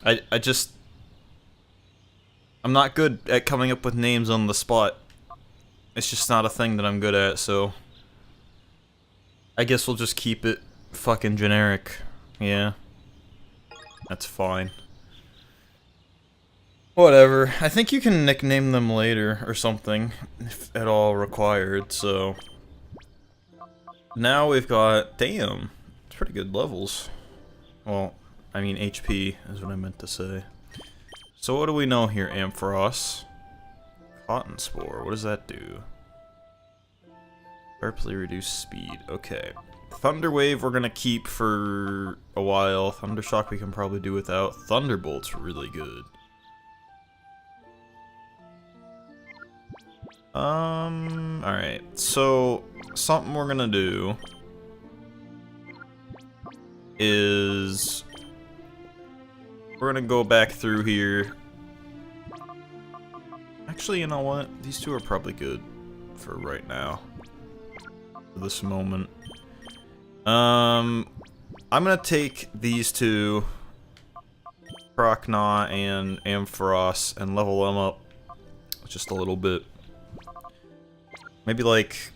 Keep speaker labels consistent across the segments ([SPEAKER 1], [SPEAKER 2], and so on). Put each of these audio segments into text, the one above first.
[SPEAKER 1] I just... I'm not good at coming up with names on the spot. It's just not a thing that I'm good at, so... I guess we'll just keep it fucking generic. Yeah. That's fine. Whatever. I think you can nickname them later or something, if at all required, so... Now we've got... Damn. It's pretty good levels. Well, I mean HP is what I meant to say. So what do we know here, Ampharos? Cotton Spore, what does that do? Sharply reduced speed, okay. Thunder Wave we're gonna keep for a while. Thunder Shock we can probably do without. Thunderbolt's really good. Alright, so something we're gonna do is we're gonna go back through here. Actually, you know what? These two are probably good for right now. For this moment. I'm gonna take these two, Kroknaw and Ampharos, and level them up just a little bit. Maybe like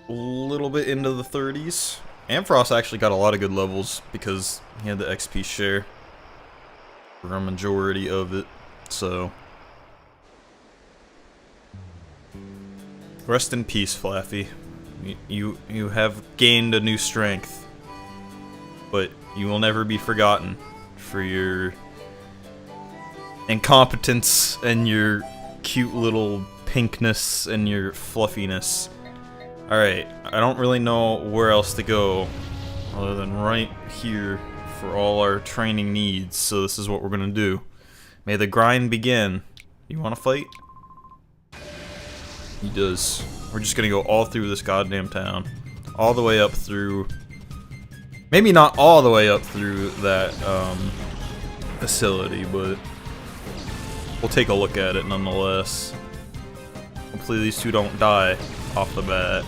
[SPEAKER 1] a little bit into the 30s. Ampharos actually got a lot of good levels because he had the XP share for a majority of it, so... Rest in peace, Flaffy. You have gained a new strength, but you will never be forgotten for your incompetence and your cute little pinkness and your fluffiness. Alright, I don't really know where else to go other than right here for all our training needs, so this is what we're gonna do. May the grind begin. You wanna fight? He does. We're just gonna go all through this goddamn town. All the way up through... Maybe not all the way up through that, facility, but... We'll take a look at it nonetheless. Hopefully these two don't die off the bat.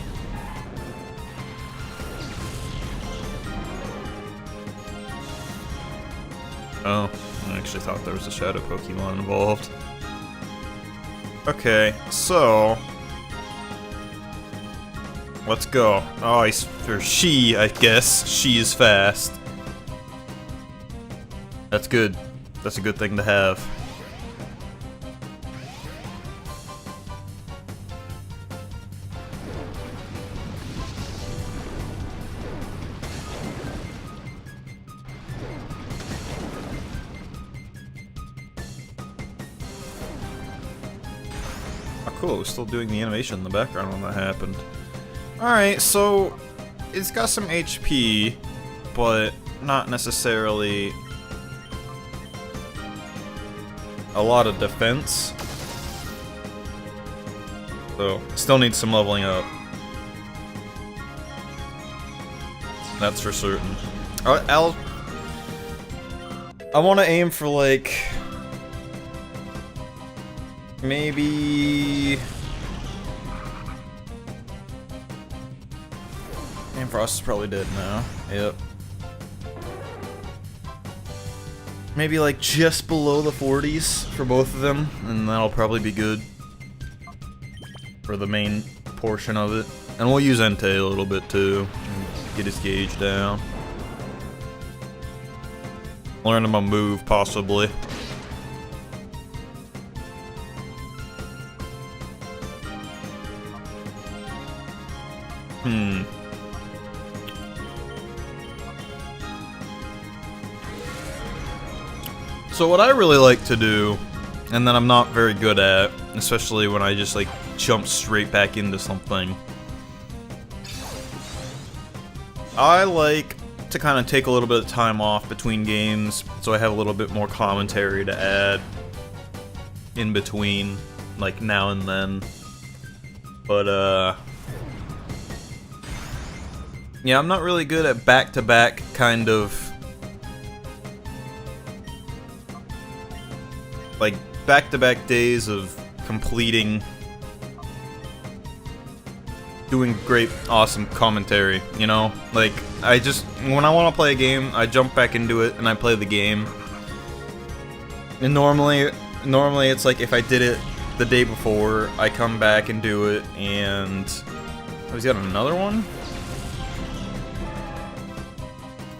[SPEAKER 1] Oh, I actually thought there was a shadow Pokemon involved. Okay, so... Let's go. Oh, or she, I guess. She is fast. That's good. That's a good thing to have. Oh, cool. We're still doing the animation in the background when that happened. Alright, so it's got some HP, but not necessarily a lot of defense. So, still needs some leveling up. That's for certain. I want to aim for like maybe... Ampharos is probably dead now. Yep. Maybe like just below the 40s for both of them, and that'll probably be good for the main portion of it. And we'll use Entei a little bit too, and get his gauge down. Learn him a move, possibly. So what I really like to do, and that I'm not very good at, especially when I just like jump straight back into something, I like to kind of take a little bit of time off between games, so I have a little bit more commentary to add in between, like now and then. But yeah, I'm not really good at back-to-back kind of like back-to-back days of completing, doing great, awesome commentary, you know? Like, I just, when I want to play a game, I jump back into it and I play the game. And normally it's like if I did it the day before, I come back and do it, and... Oh, he's got another one?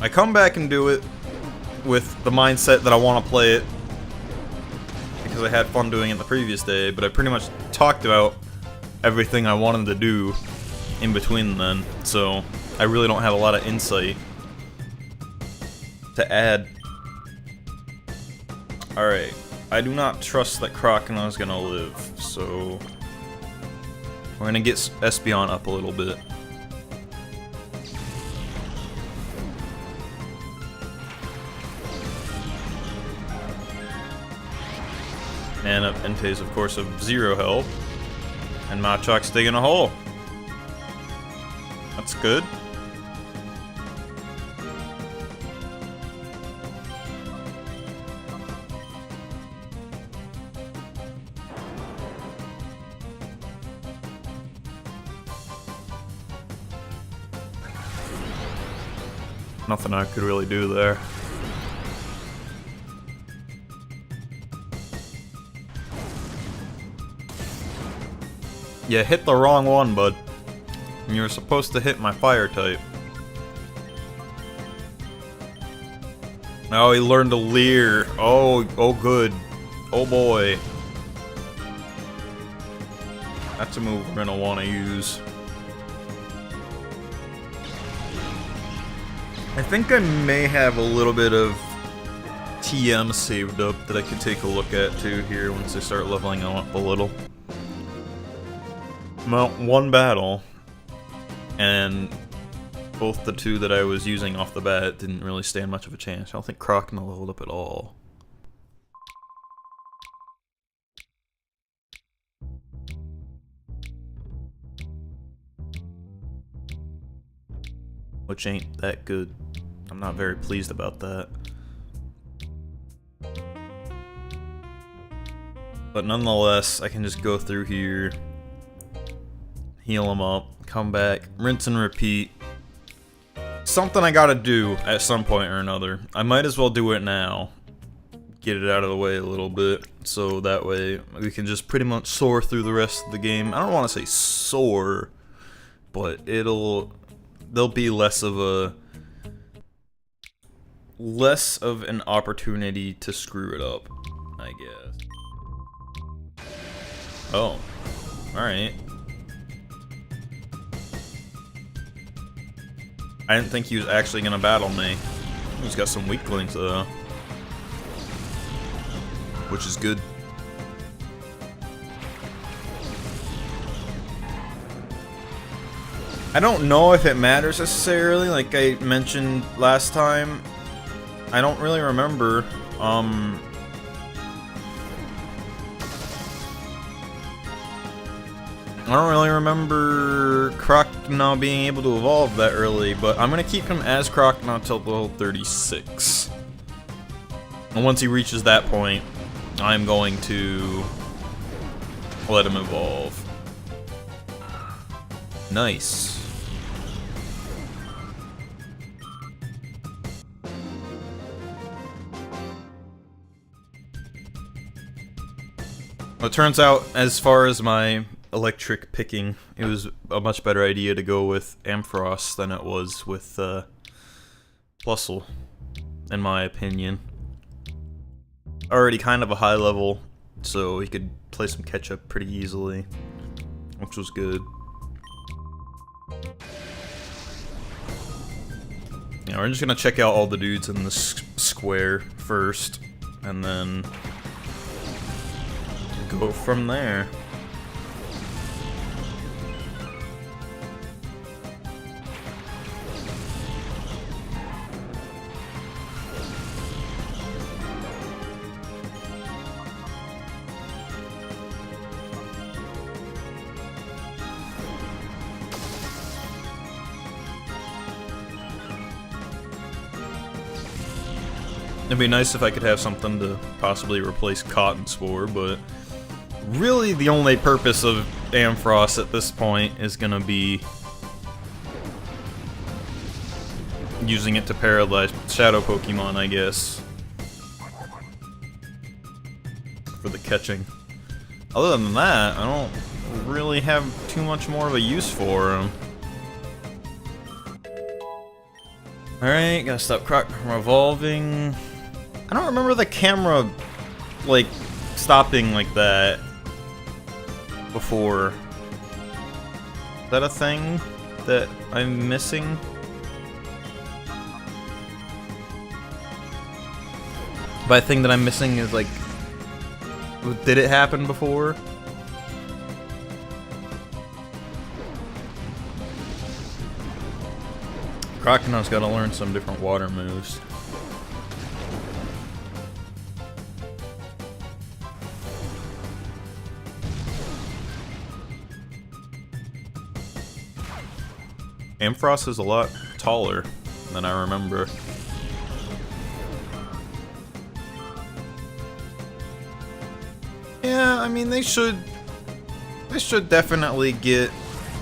[SPEAKER 1] I come back and do it with the mindset that I want to play it because I had fun doing it the previous day, but I pretty much talked about everything I wanted to do in between then, so I really don't have a lot of insight to add. Alright, I do not trust that Crocodile is gonna live, so we're gonna get Espeon up a little bit. And Entei's, of course, of 0 health. And Machop's digging a hole. That's good. Nothing I could really do there. You hit the wrong one, bud. You were supposed to hit my fire type. Oh, he learned to leer. Oh good. Oh boy. That's a move we're gonna want to use. I think I may have a little bit of TM saved up that I could take a look at too here once I start leveling up a little. Well, one battle, and both the two that I was using off the bat didn't really stand much of a chance. I don't think Crocodile leveled up at all. Which ain't that good. I'm not very pleased about that. But nonetheless, I can just go through here, heal him up, come back, rinse and repeat. Something I gotta do at some point or another. I might as well do it now. Get it out of the way a little bit, so that way we can just pretty much soar through the rest of the game. I don't want to say soar, but there'll be less of an opportunity to screw it up, I guess. Oh, alright. I didn't think he was actually gonna battle me. He's got some weak links though, which is good. I don't know if it matters necessarily, like I mentioned last time. I don't really remember, I don't really remember Crocodile being able to evolve that early, but I'm gonna keep him as Crocodile until level 36. And once he reaches that point, I'm going to let him evolve. Nice. Well, it turns out, as far as my electric picking, it was a much better idea to go with Ampharos than it was with Plusle, in my opinion. Already kind of a high level, so he could play some catch up pretty easily, which was good. Yeah, we're just gonna check out all the dudes in this square first, and then go from there. It'd be nice if I could have something to possibly replace Cotton Spore, but really the only purpose of Ampharos at this point is gonna be using it to paralyze shadow Pokemon, I guess. for the catching. Other than that, I don't really have too much more of a use for him. Alright, gotta stop Croc from revolving. I don't remember the camera, like, stopping like that before. Is that a thing that I'm missing? By thing that I'm missing is like, did it happen before? Crocodile's gotta learn some different water moves. Ampharos is a lot taller than I remember. Yeah, I mean they should definitely get.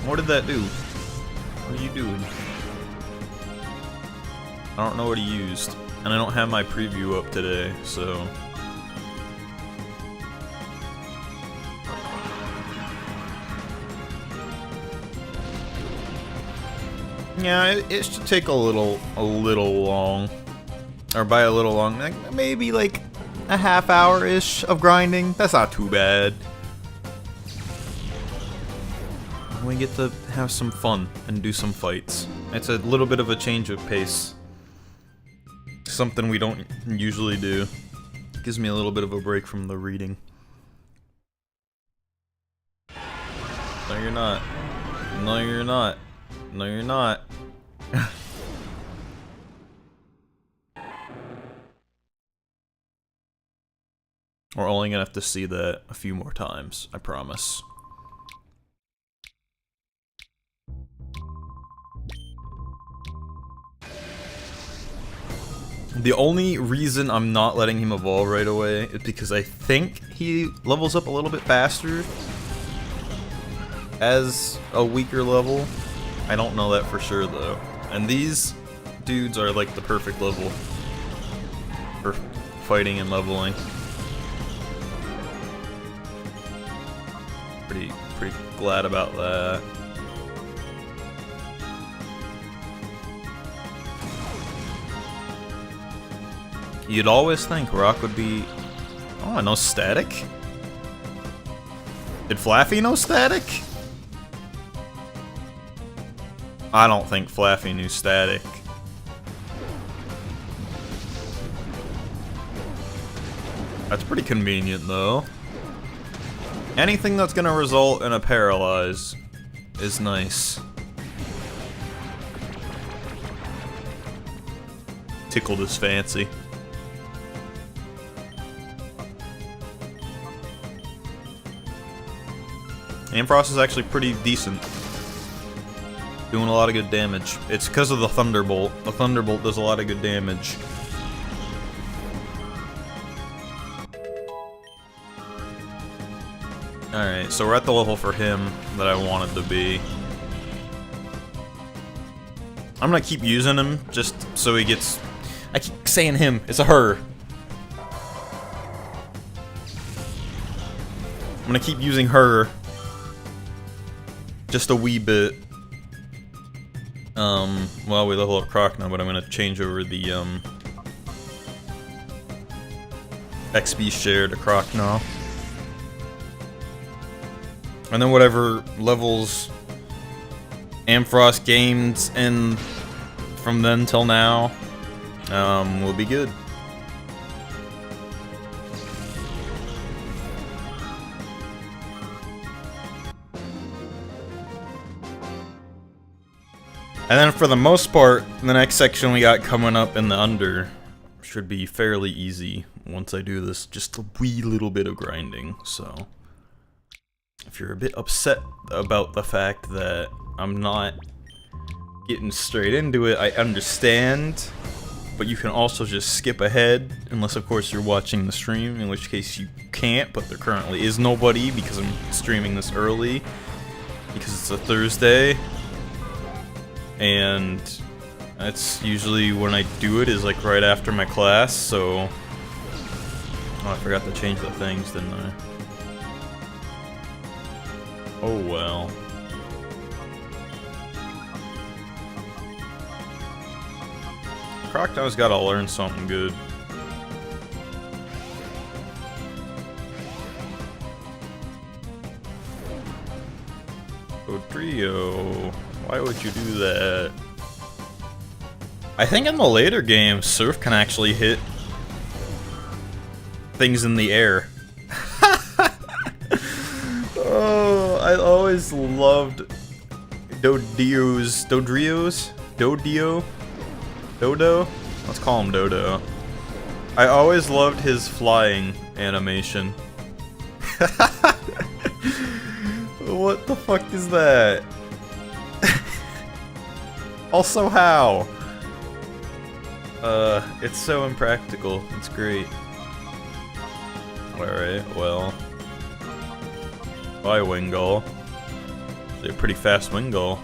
[SPEAKER 1] What did that do? What are you doing? I don't know what he used, and I don't have my preview up today, so. Yeah, it should take a little long, or by a little long, like maybe like a half hour-ish of grinding. That's not too bad. We get to have some fun and do some fights. It's a little bit of a change of pace. Something we don't usually do. Gives me a little bit of a break from the reading. No, you're not. No, you're not. No, you're not. We're only gonna have to see that a few more times, I promise. The only reason I'm not letting him evolve right away is because I think he levels up a little bit faster as a weaker level. I don't know that for sure though. And these dudes are like the perfect level for fighting and leveling. Pretty glad about that. You'd always think Rock would be... Oh, I know static? Did Flaffy know static? I don't think Flaffy knew static. That's pretty convenient though. Anything that's gonna result in a paralyze is nice. Tickled his fancy. Ampharos is actually pretty decent. Doing a lot of good damage. It's because of the Thunderbolt. The Thunderbolt does a lot of good damage. Alright, so we're at the level for him that I wanted to be. I'm gonna keep using him just so he gets... I keep saying him, it's a her. I'm gonna keep using her just a wee bit. Well, we level up Croc now, but I'm gonna change over the XP share to Croc now. And then whatever levels Ampharos gains and from then till now, will be good. And then for the most part, the next section we got coming up in the under should be fairly easy once I do this, just a wee little bit of grinding, so... If you're a bit upset about the fact that I'm not getting straight into it, I understand, but you can also just skip ahead, unless of course you're watching the stream, in which case you can't, but there currently is nobody because I'm streaming this early, because it's a Thursday, and that's usually when I do it, is like right after my class, so Oh, I forgot to change the things, didn't I? Oh well. Crocodile's gotta learn something good. Odrio, why would you do that? I think in the later games, Surf can actually hit things in the air. Oh, I always loved Dodio? Dodo? Let's call him Dodo. I always loved his flying animation. What the fuck is that? Also, how? It's so impractical. It's great. Alright, well. Bye, Wingull. They're a pretty fast Wingull.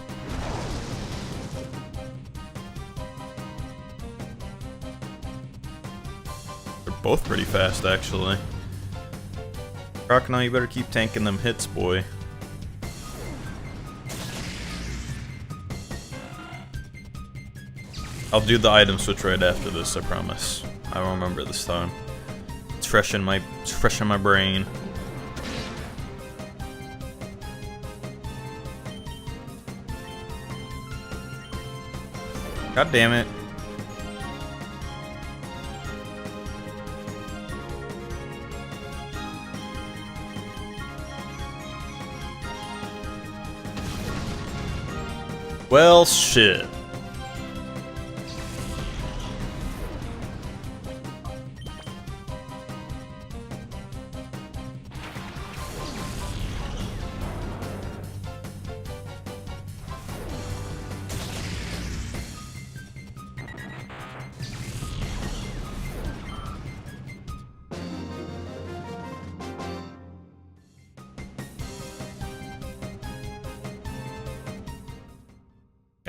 [SPEAKER 1] They're both pretty fast, actually. Crocodile, you better keep tanking them hits, boy. I'll do the item switch right after this, I promise. I will remember this time. It's fresh in my brain. God damn it. Well, shit.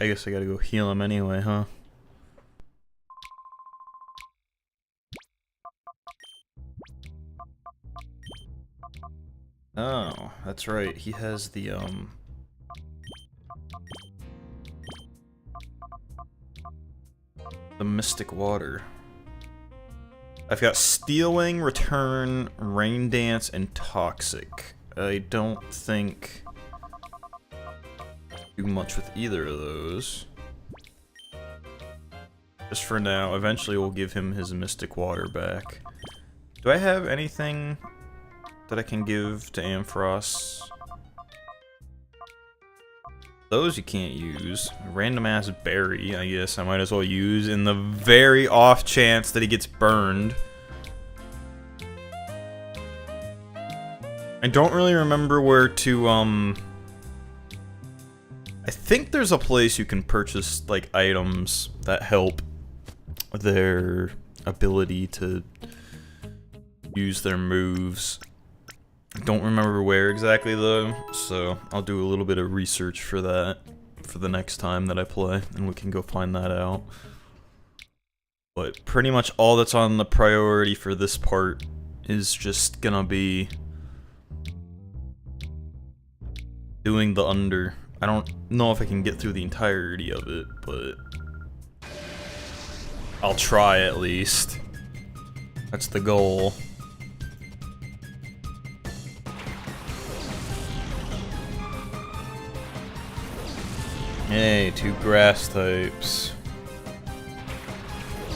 [SPEAKER 1] I guess I gotta go heal him anyway, huh? Oh, that's right. He has the Mystic Water. I've got Stealing, Return, Rain Dance, and Toxic. I don't think do much with either of those. Just for now. Eventually we'll give him his Mystic Water back. Do I have anything that I can give to Ampharos? Those you can't use. Random ass berry, I guess I might as well use in the very off chance that he gets burned. I don't really remember where to, I think there's a place you can purchase, like, items that help their ability to use their moves. I don't remember where exactly, though, so I'll do a little bit of research for that for the next time that I play, and we can go find that out. But pretty much all that's on the priority for this part is just gonna be doing the under. I don't know if I can get through the entirety of it, but I'll try at least. That's the goal. Yay, 2 grass types.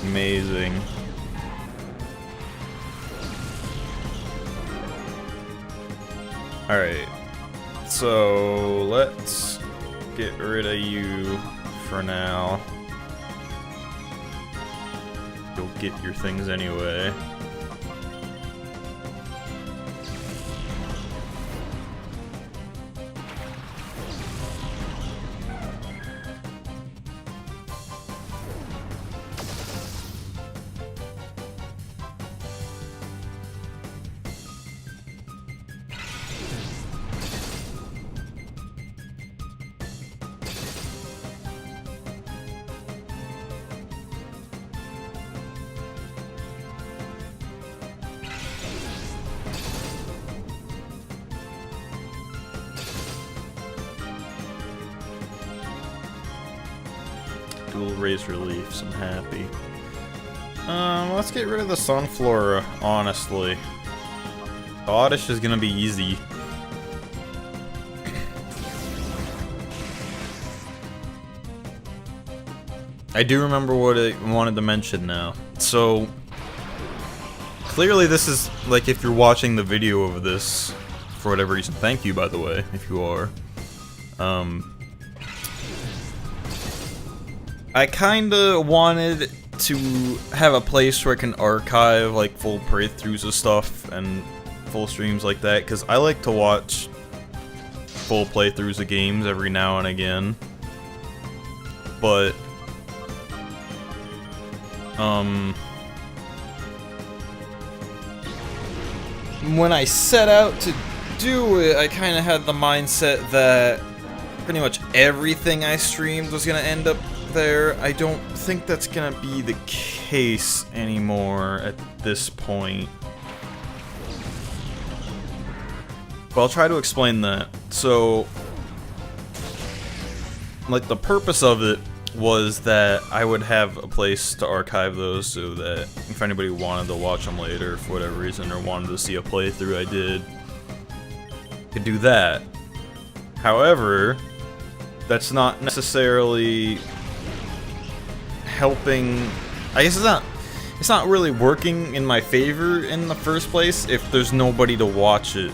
[SPEAKER 1] Amazing. Alright. So, let's get rid of you for now. You'll get your things anyway. dual razor leaves. I'm happy. Let's get rid of the Sunflora, honestly. The Oddish is gonna be easy. I do remember what I wanted to mention now. So, clearly this is, like, if you're watching the video of this, for whatever reason, thank you, by the way, if you are. I kinda wanted to have a place where I can archive, like, full playthroughs of stuff and full streams like that, because I like to watch full playthroughs of games every now and again. But, when I set out to do it, I kind of had the mindset that pretty much everything I streamed was going to end up there. I don't think that's going to be the case anymore at this point. But I'll try to explain that. So, like, the purpose of it was that I would have a place to archive those so that if anybody wanted to watch them later for whatever reason or wanted to see a playthrough I did, could do that. However, that's not necessarily helping. I guess it's not really working in my favor in the first place if there's nobody to watch it,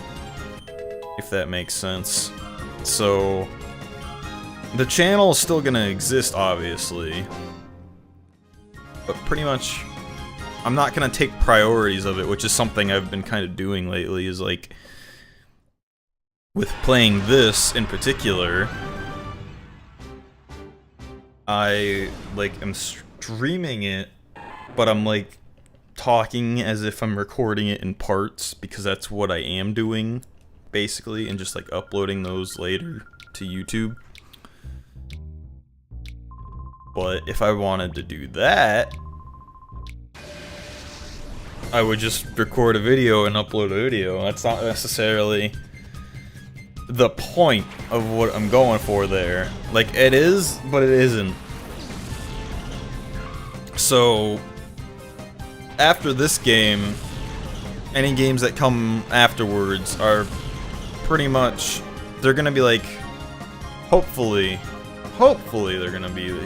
[SPEAKER 1] if that makes sense. So the channel is still gonna exist, obviously, but pretty much I'm not gonna take priorities of it, which is something I've been kind of doing lately, is like, with playing this in particular, I, like, am streaming it, but I'm, like, talking as if I'm recording it in parts, because that's what I am doing, basically, and just, like, uploading those later to YouTube. But if I wanted to do that, I would just record a video and upload a video. That's not necessarily the point of what I'm going for there. Like, it is, but it isn't. So, after this game, any games that come afterwards are pretty much, they're gonna be like, hopefully they're gonna be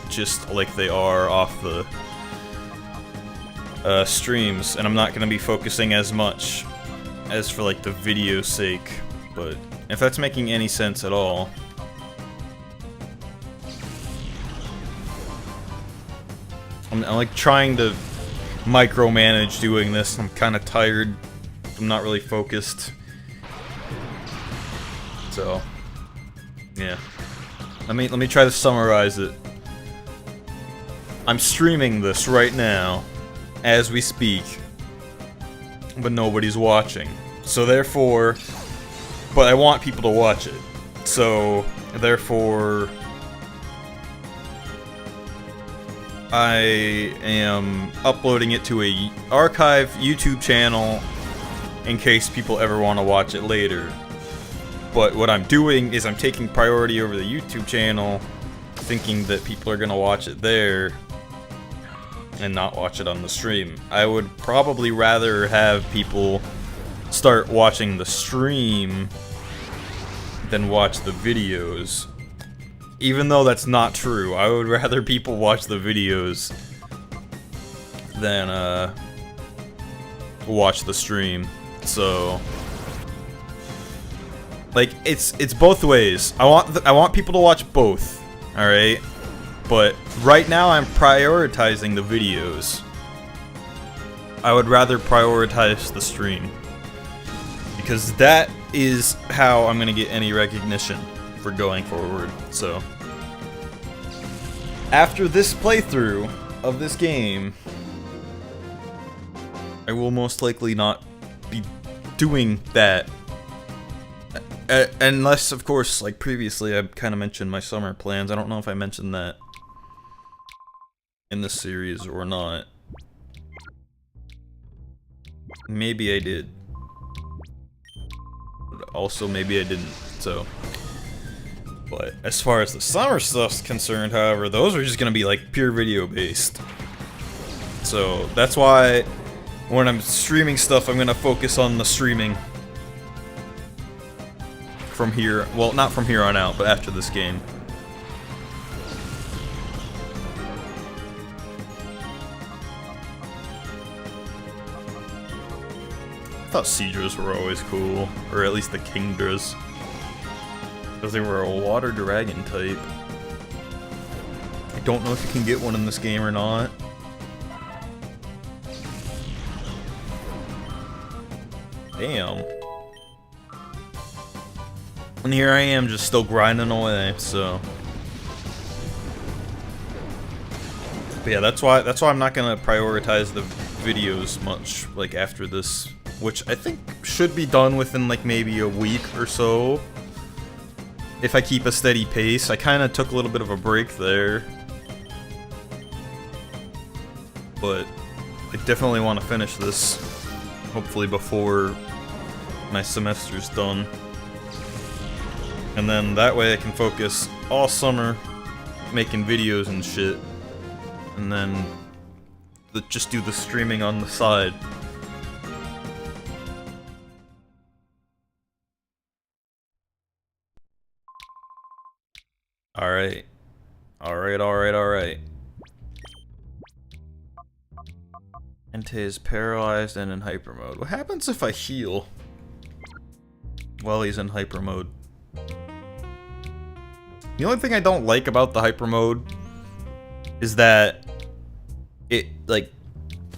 [SPEAKER 1] just like they are off the streams, and I'm not gonna be focusing as much as for, like, the video's sake, but if that's making any sense at all. I'm like trying to micromanage doing this. I'm kind of tired. I'm not really focused. So, yeah. Let me try to summarize it. I'm streaming this right now, as we speak, but nobody's watching. So therefore, but I want people to watch it. So therefore, I am uploading it to a archive YouTube channel in case people ever want to watch it later. But what I'm doing is I'm taking priority over the YouTube channel, thinking that people are gonna watch it there and not watch it on the stream. I would probably rather have people start watching the stream than watch the videos. Even though that's not true, I would rather people watch the videos than watch the stream. So, like, it's both ways. I want people to watch both, all right? But right now I'm prioritizing the videos. I would rather prioritize the stream, because that is how I'm gonna get any recognition for going forward. So, after this playthrough of this game, I will most likely not be doing that. Unless, of course, like previously, I kind of mentioned my summer plans. I don't know if I mentioned that in this series or not. Maybe I did. But also, maybe I didn't. So, But as far as the summer stuff's concerned, however, those are just gonna be like pure video based. So that's why when I'm streaming stuff, I'm gonna focus on the streaming from here. Well, not from here on out, but after this game. I thought Seadras were always cool, or at least the Kingdras, because they were a water dragon type. I don't know if you can get one in this game or not. Damn. And here I am just still grinding away, so. But yeah, that's why I'm not gonna prioritize the videos much, like after this, which I think should be done within like maybe a week or so. If I keep a steady pace. I kinda took a little bit of a break there. But I definitely want to finish this, hopefully before my semester's done. And then that way I can focus all summer making videos and shit. And then just do the streaming on the side. Alright. Alright. Entei is paralyzed and in hyper mode. What happens if I heal while he's in hyper mode? The only thing I don't like about the hyper mode is that it, like,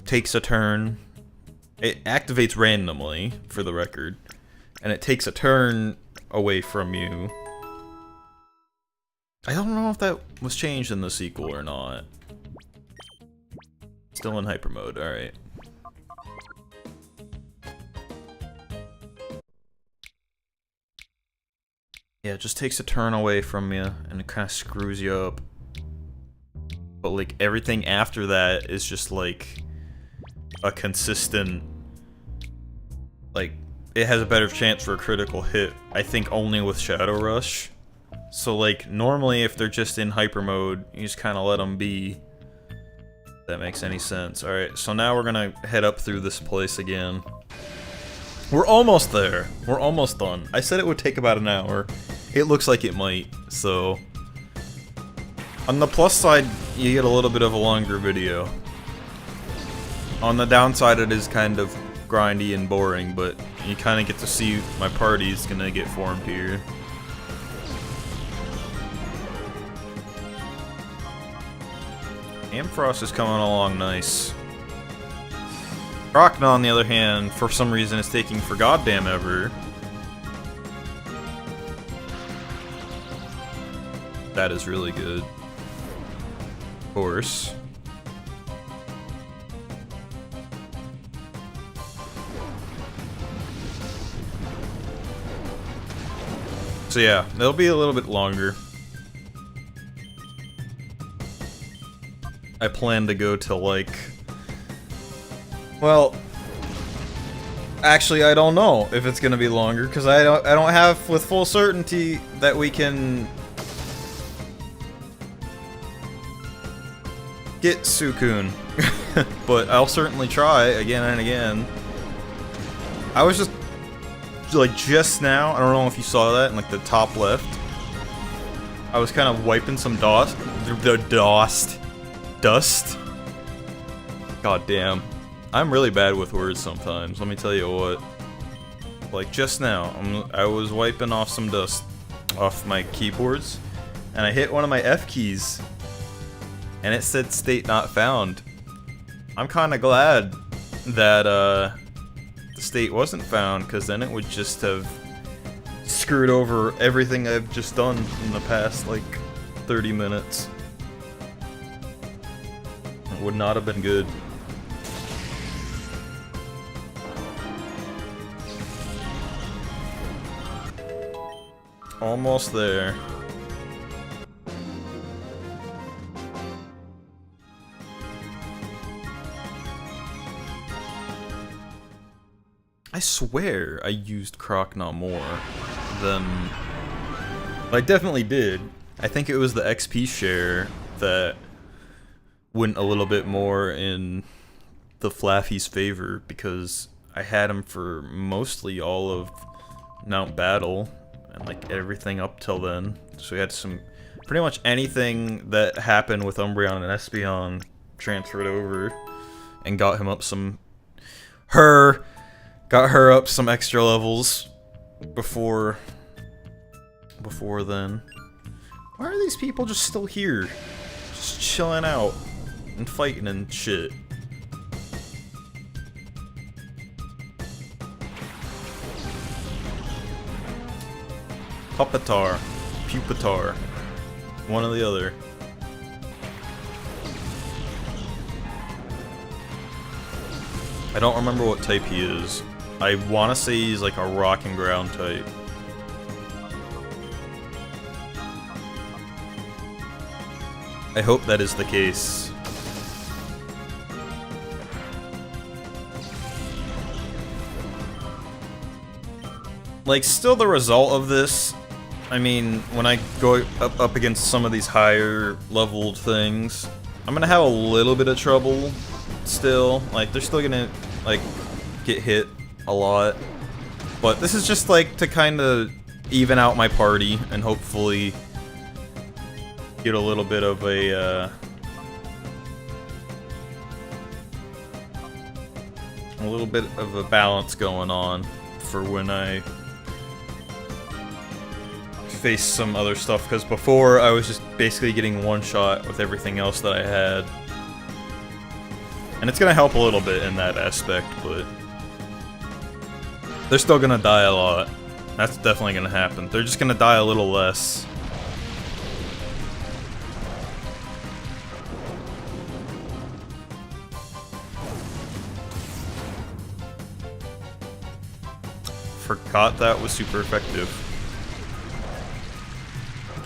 [SPEAKER 1] takes a turn. It activates randomly, for the record, and it takes a turn away from you. I don't know if that was changed in the sequel or not. Still in hyper mode, alright. Yeah, it just takes a turn away from you, and it kind of screws you up. But, like, everything after that is just, like, a consistent... Like, it has a better chance for a critical hit, I think only with Shadow Rush. So, like, normally if they're just in hyper mode, you just kind of let them be. If that makes any sense. Alright, so now we're gonna head up through this place again. We're almost there. We're almost done. I said it would take about an hour. It looks like it might, so... On the plus side, you get a little bit of a longer video. On the downside, it is kind of grindy and boring, but you kind of get to see my party's gonna get formed here. Ampharos is coming along nice. Crockna, on the other hand, for some reason is taking for goddamn ever. That is really good. Of course. So yeah, it'll be a little bit longer. I plan to go till like... Well... Actually, I don't know if it's gonna be longer, because I don't have with full certainty that we can... get Suicune. But I'll certainly try again and again. I was just now, I don't know if you saw that in like the top left. I was kind of wiping some dust. God damn. I'm really bad with words sometimes, let me tell you what. Like just now, I was wiping off some dust off my keyboards, and I hit one of my F keys, and it said state not found. I'm kinda glad that the state wasn't found, because then it would just have screwed over everything I've just done in the past, like, 30 minutes. It would not have been good. Almost there. I swear I used Crockna more than I definitely did. I think it was the XP share that went a little bit more in the Flaffy's favor, because I had him for mostly all of Mount Battle and like everything up till then. So we had some pretty much anything that happened with Umbreon and Espeon transferred over and got him up some got her up some extra levels before then. Why are these people just still here? Just chilling out and fighting and shit. Pupitar, Pupitar, one or the other. I don't remember what type he is. I want to say he's like a rock and ground type. I hope that is the case. Like, still the result of this, I mean, when I go up against some of these higher leveled things, I'm gonna have a little bit of trouble still. Like, they're still gonna, like, get hit a lot. But this is just, like, to kind of even out my party and hopefully get a little bit of a balance going on for when I face some other stuff, because before I was just basically getting one shot with everything else that I had. And it's gonna help a little bit in that aspect, but they're still gonna die a lot. That's definitely gonna happen. They're just gonna die a little less. Forgot that was super effective.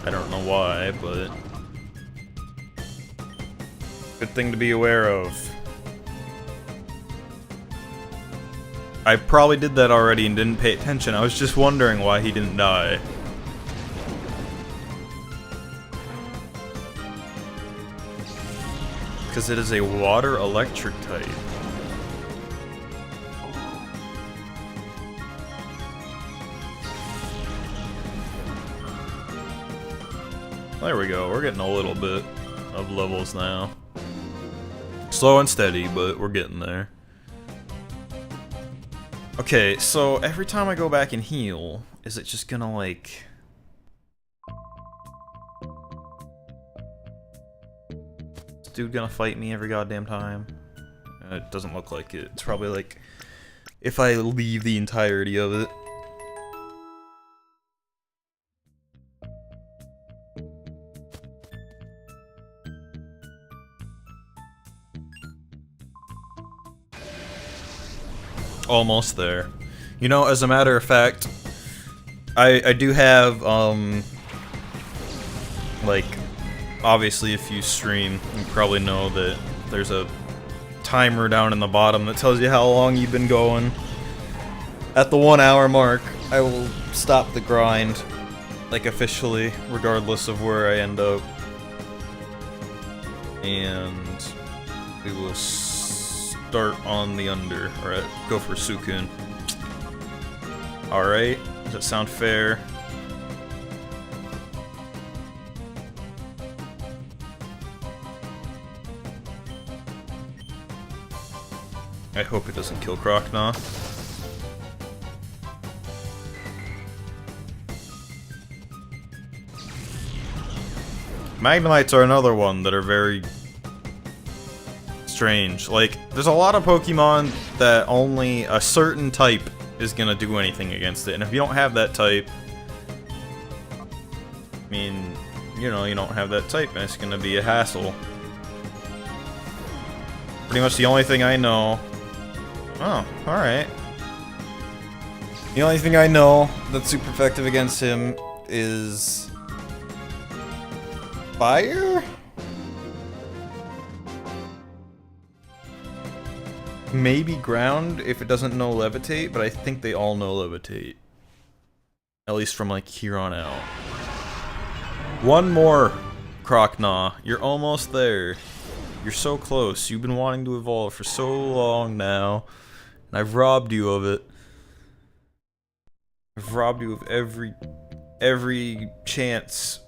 [SPEAKER 1] I don't know why, but good thing to be aware of. I probably did that already and didn't pay attention. I was just wondering why he didn't die. Because it is a water electric type. There we go, we're getting a little bit of levels now. Slow and steady, but we're getting there. Okay, so every time I go back and heal, is it just gonna like... Is this dude gonna fight me every goddamn time? It doesn't look like it. It's probably like, if I leave the entirety of it. Almost there. You know, as a matter of fact, I do have, like, obviously if you stream, you probably know that there's a timer down in the bottom that tells you how long you've been going. At the 1 hour mark, I will stop the grind, like, officially, regardless of where I end up. And we will start on the under. Alright, go for Suicune. Alright, does that sound fair? I hope it doesn't kill Crocnaw. Magnemites are another one that are very strange. Like, there's a lot of Pokemon that only a certain type is gonna do anything against it, and if you don't have that type, I mean, you know, you don't have that type, and it's gonna be a hassle. Pretty much the only thing I know... Oh, alright. The only thing I know that's super effective against him is... Fire? Maybe ground if it doesn't know levitate, but I think they all know levitate. At least from like here on out. One more, Crocnaw. You're almost there. You're so close. You've been wanting to evolve for so long now. And I've robbed you of it. I've robbed you of every chance.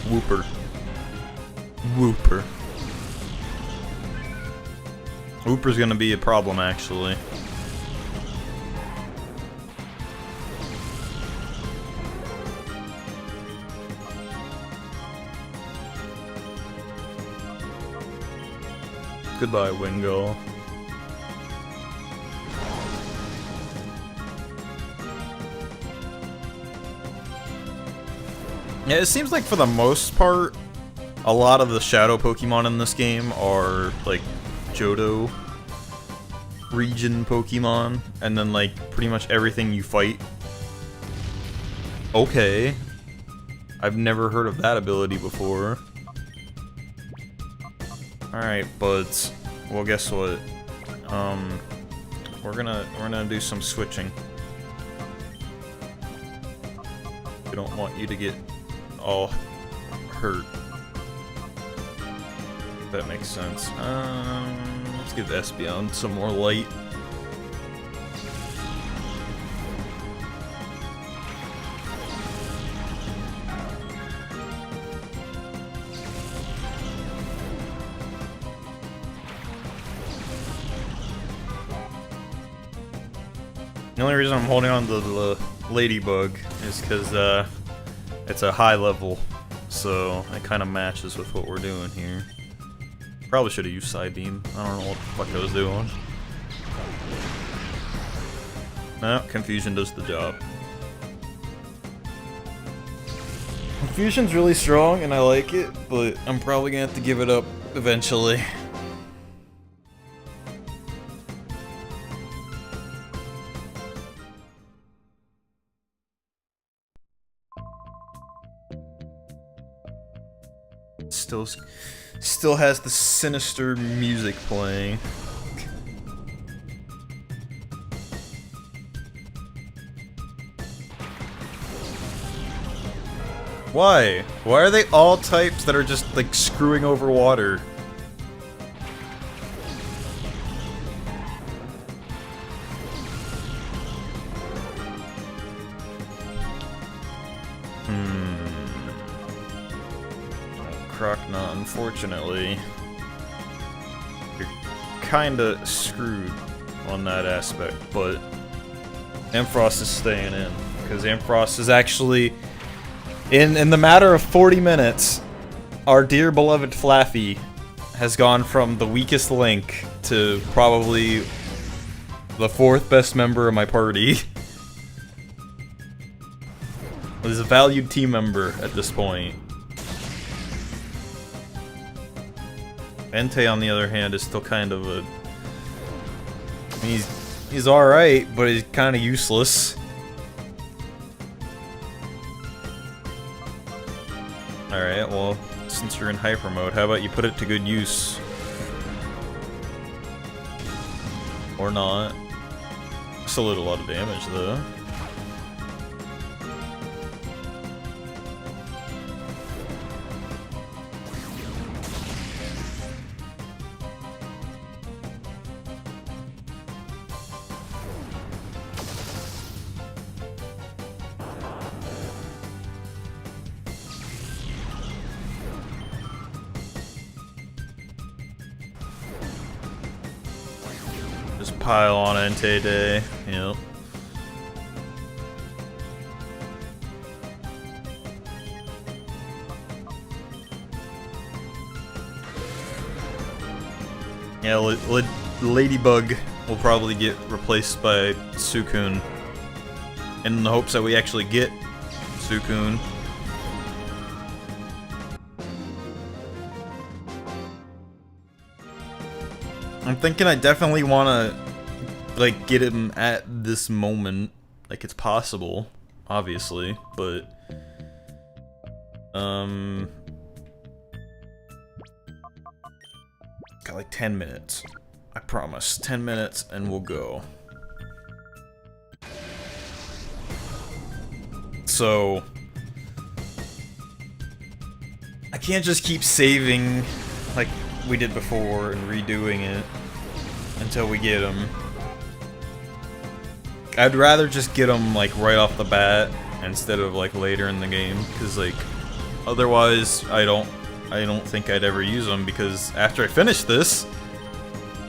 [SPEAKER 1] Whooper. Whooper. Whooper's gonna be a problem, actually. Goodbye, Wingull. Yeah, it seems like for the most part, a lot of the shadow Pokemon in this game are like Johto region Pokemon, and then like pretty much everything you fight. Okay. I've never heard of that ability before. Alright, buds. Well, guess what? We're gonna do some switching. We don't want you to get all hurt. If that makes sense. Let's give Espeon some more light. The only reason I'm holding on to the Ladybug is because it's a high level, so it kind of matches with what we're doing here. Probably should have used Psybeam. I don't know what the fuck I was doing. No, Confusion does the job. Confusion's really strong and I like it, but I'm probably gonna have to give it up eventually. Still has the sinister music playing. Why? Why are they all types that are just like screwing over water? Crocnaw, unfortunately, you're kinda screwed on that aspect, but Ampharos is staying in, because Ampharos is actually, in the matter of 40 minutes, our dear beloved Flaffy has gone from the weakest link to probably the 4th best member of my party. He's a valued team member at this point. Entei, on the other hand, is still kind of a... I mean, he's alright, but he's kind of useless. Alright, well, since you're in hyper mode, how about you put it to good use? Or not. Still did a lot of damage, though. Pile on Entei Day, yep. Yeah, Ladybug will probably get replaced by Suicune, in the hopes that we actually get Suicune. I'm thinking I definitely want to like get him at this moment. Like, it's possible, obviously, but Got like 10 minutes. I promise. 10 minutes and we'll go. So I can't just keep saving like we did before and redoing it until we get them. I'd rather just get them like right off the bat instead of like later in the game, because like otherwise I don't think I'd ever use them, because after I finish this,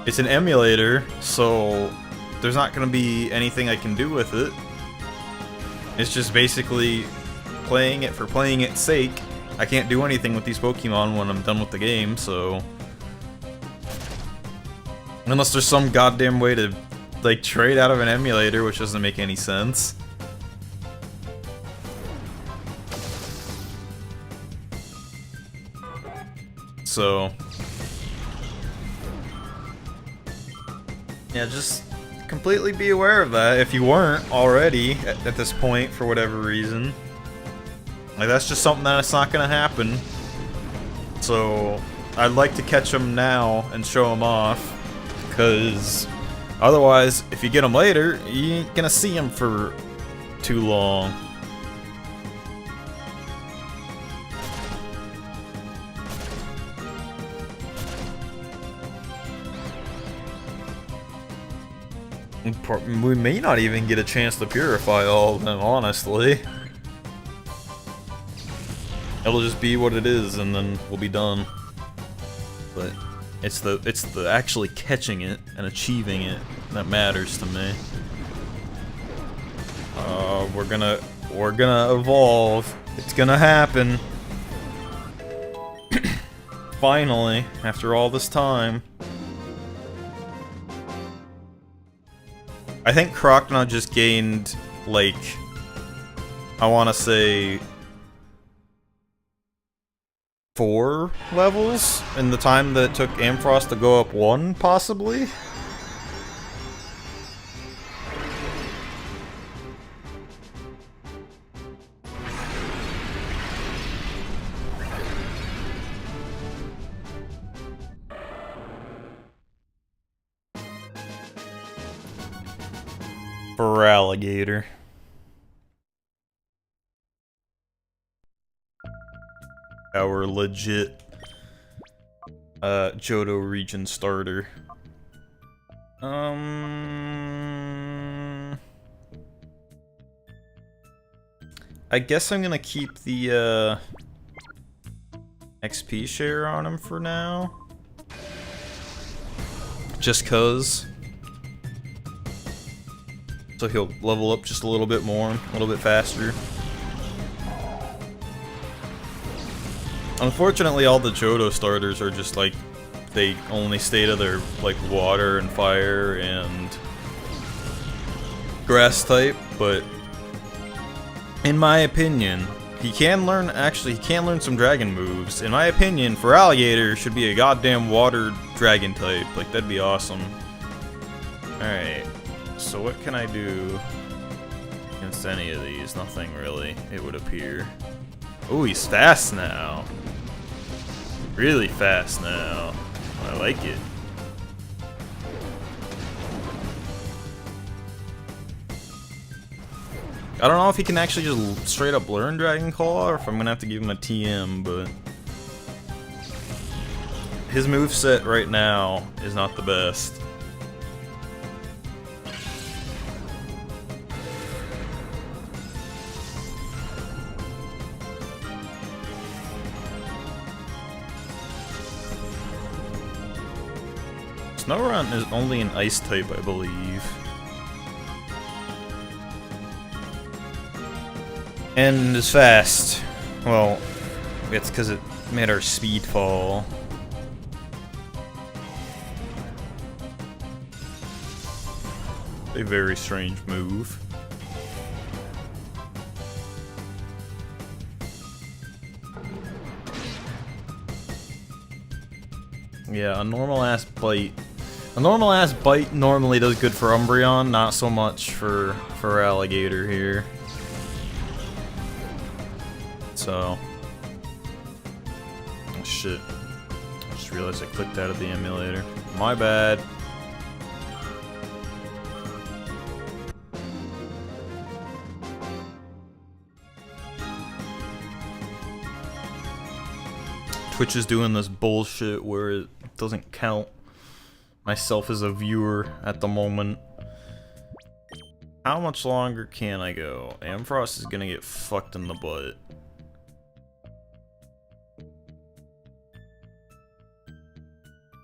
[SPEAKER 1] it's an emulator, so there's not gonna be anything I can do with it. It's just basically playing it for playing its sake. I can't do anything with these Pokemon when I'm done with the game, so unless there's some goddamn way to like trade out of an emulator, which doesn't make any sense. So yeah, just completely be aware of that if you weren't already at this point for whatever reason. Like, that's just something that's not gonna happen. So I'd like to catch them now and show them off, because otherwise, if you get them later, you ain't gonna see them for too long. We may not even get a chance to purify all of them, honestly. It'll just be what it is, and then we'll be done. But it's the actually catching it and achieving it that matters to me. We're gonna evolve. It's gonna happen. Finally, after all this time. I think Crocodile just gained, like, I want to say 4 levels in the time that it took Ampharos to go up 1, possibly? For alligator. Our legit Johto region starter. I guess I'm gonna keep the XP share on him for now. Just cause. So he'll level up just a little bit more, a little bit faster. Unfortunately, all the Johto starters are just like, they only stay to their like water and fire and grass type, but in my opinion, he can learn some dragon moves. In my opinion, for alligator, should be a goddamn water dragon type. Like, that'd be awesome. Alright. So what can I do against any of these? Nothing really, it would appear. Oh, he's fast now. Really fast now. I like it. I don't know if he can actually just straight up learn Dragon Claw, or if I'm gonna have to give him a TM, but his moveset right now is not the best. Snorunt is only an ice type, I believe. And is fast. Well, it's because it made our speed fall. A very strange move. Yeah, a normal ass bite. A normal ass bite normally does good for Umbreon, not so much for alligator here. So, oh shit, just realized I clicked out of the emulator. My bad. Twitch is doing this bullshit where it doesn't count myself as a viewer at the moment. How much longer can I go? Amfrost is gonna get fucked in the butt.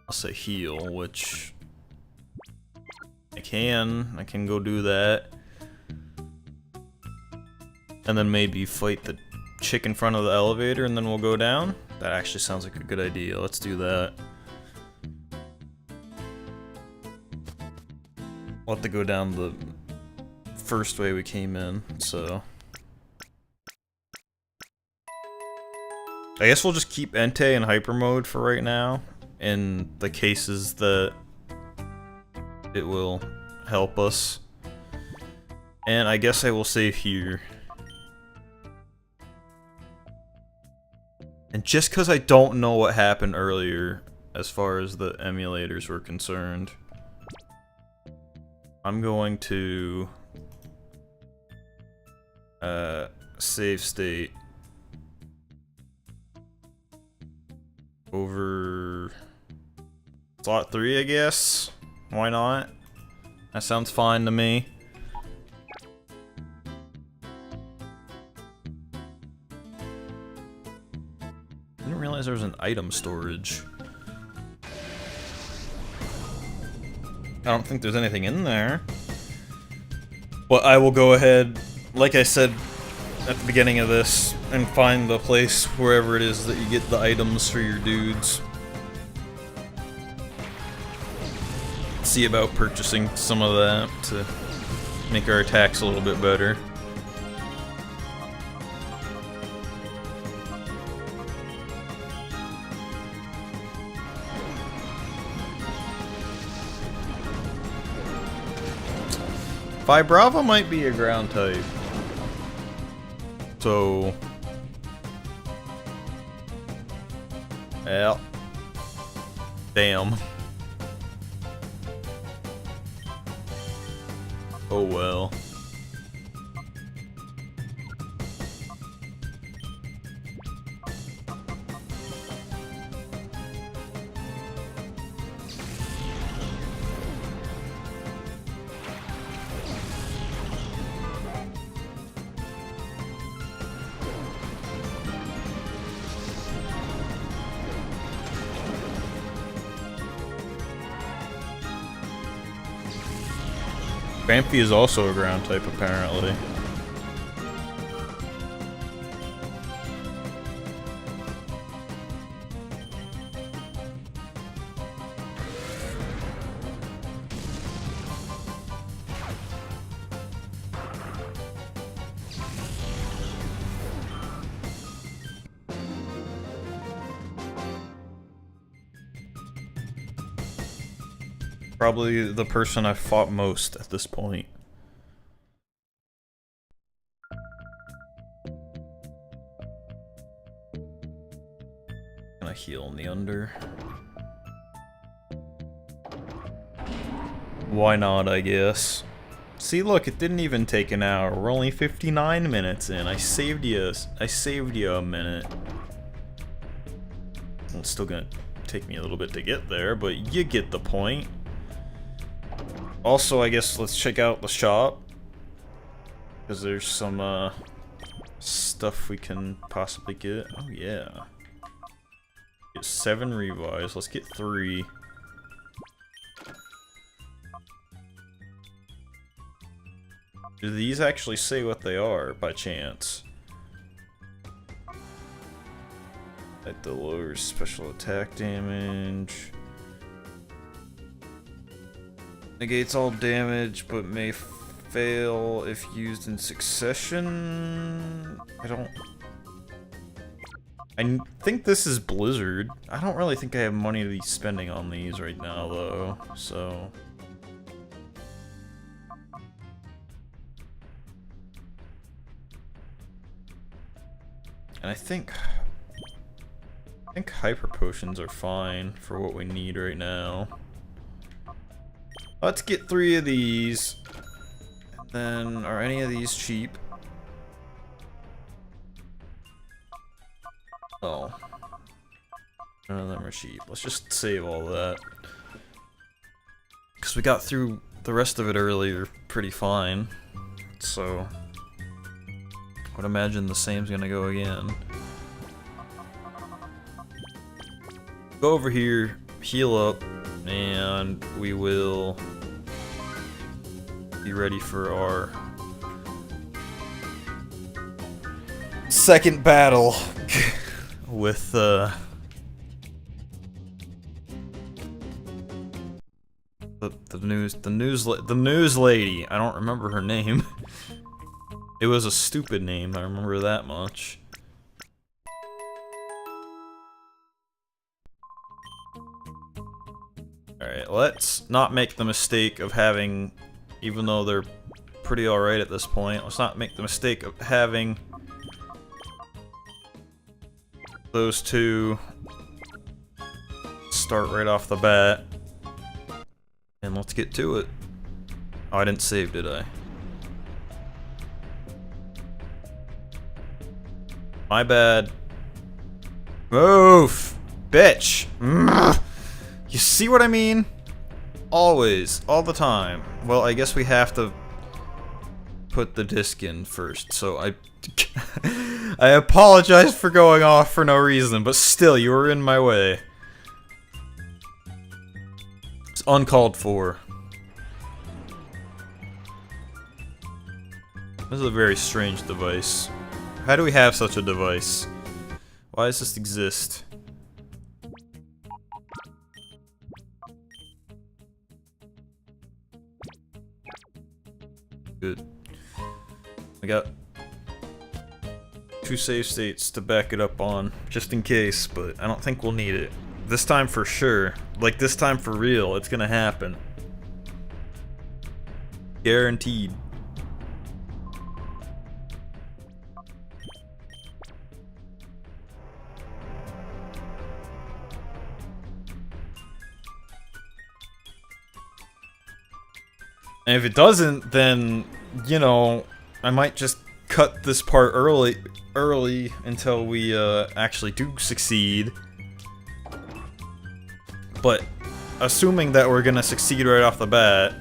[SPEAKER 1] I'll say heal, which I can go do that. And then maybe fight the chick in front of the elevator and then we'll go down. That actually sounds like a good idea. Let's do that. We'll have to go down the first way we came in, so... I guess we'll just keep Entei in hyper mode for right now, in the cases that it will help us. And I guess I will save here. And just because I don't know what happened earlier, as far as the emulators were concerned, I'm going to save state over slot 3, I guess. Why not? That sounds fine to me. Didn't realize there was an item storage. I don't think there's anything in there. But I will go ahead, like I said at the beginning of this, and find the place wherever it is that you get the items for your dudes. See about purchasing some of that to make our attacks a little bit better. Vibrava might be a ground type. So... yeah. Damn. Oh well. Bamfi is also a ground type, apparently. Probably the person I've fought most at this point. Gonna heal in the under. Why not, I guess. See, look, it didn't even take an hour. We're only 59 minutes in. I saved you a minute. Well, it's still gonna take me a little bit to get there, but you get the point. Also, I guess let's check out the shop, because there's some stuff we can possibly get. Oh yeah, get 7 revives. Let's get 3. Do these actually say what they are by chance? At the lower special attack damage. Negates all damage, but may fail if used in succession. I think this is Blizzard. I don't really think I have money to be spending on these right now, though, so... And I think... think hyper potions are fine for what we need right now. Let's get 3 of these. And then, are any of these cheap? Oh. None of them are cheap. Let's just save all that. Because we got through the rest of it earlier pretty fine. So, I would imagine the same's gonna go again. Go over here, heal up, and we will be ready for our second battle with the news lady. I don't remember her name. It was a stupid name, I remember that much. Alright, let's not make the mistake of having, even though they're pretty alright at this point, let's not make the mistake of having those two start right off the bat. And let's get to it. Oh, I didn't save, did I? My bad. Move! Bitch! You see what I mean? Always. All the time. Well, I guess we have to put the disc in first, so I apologize for going off for no reason, but still, you were in my way. It's uncalled for. This is a very strange device. How do we have such a device? Why does this exist? Good. I got 2 save states to back it up on, just in case, but I don't think we'll need it. This time for sure. Like, this time for real, it's gonna happen. Guaranteed. And if it doesn't, then, you know, I might just cut this part early until we actually do succeed. But assuming that we're gonna succeed right off the bat,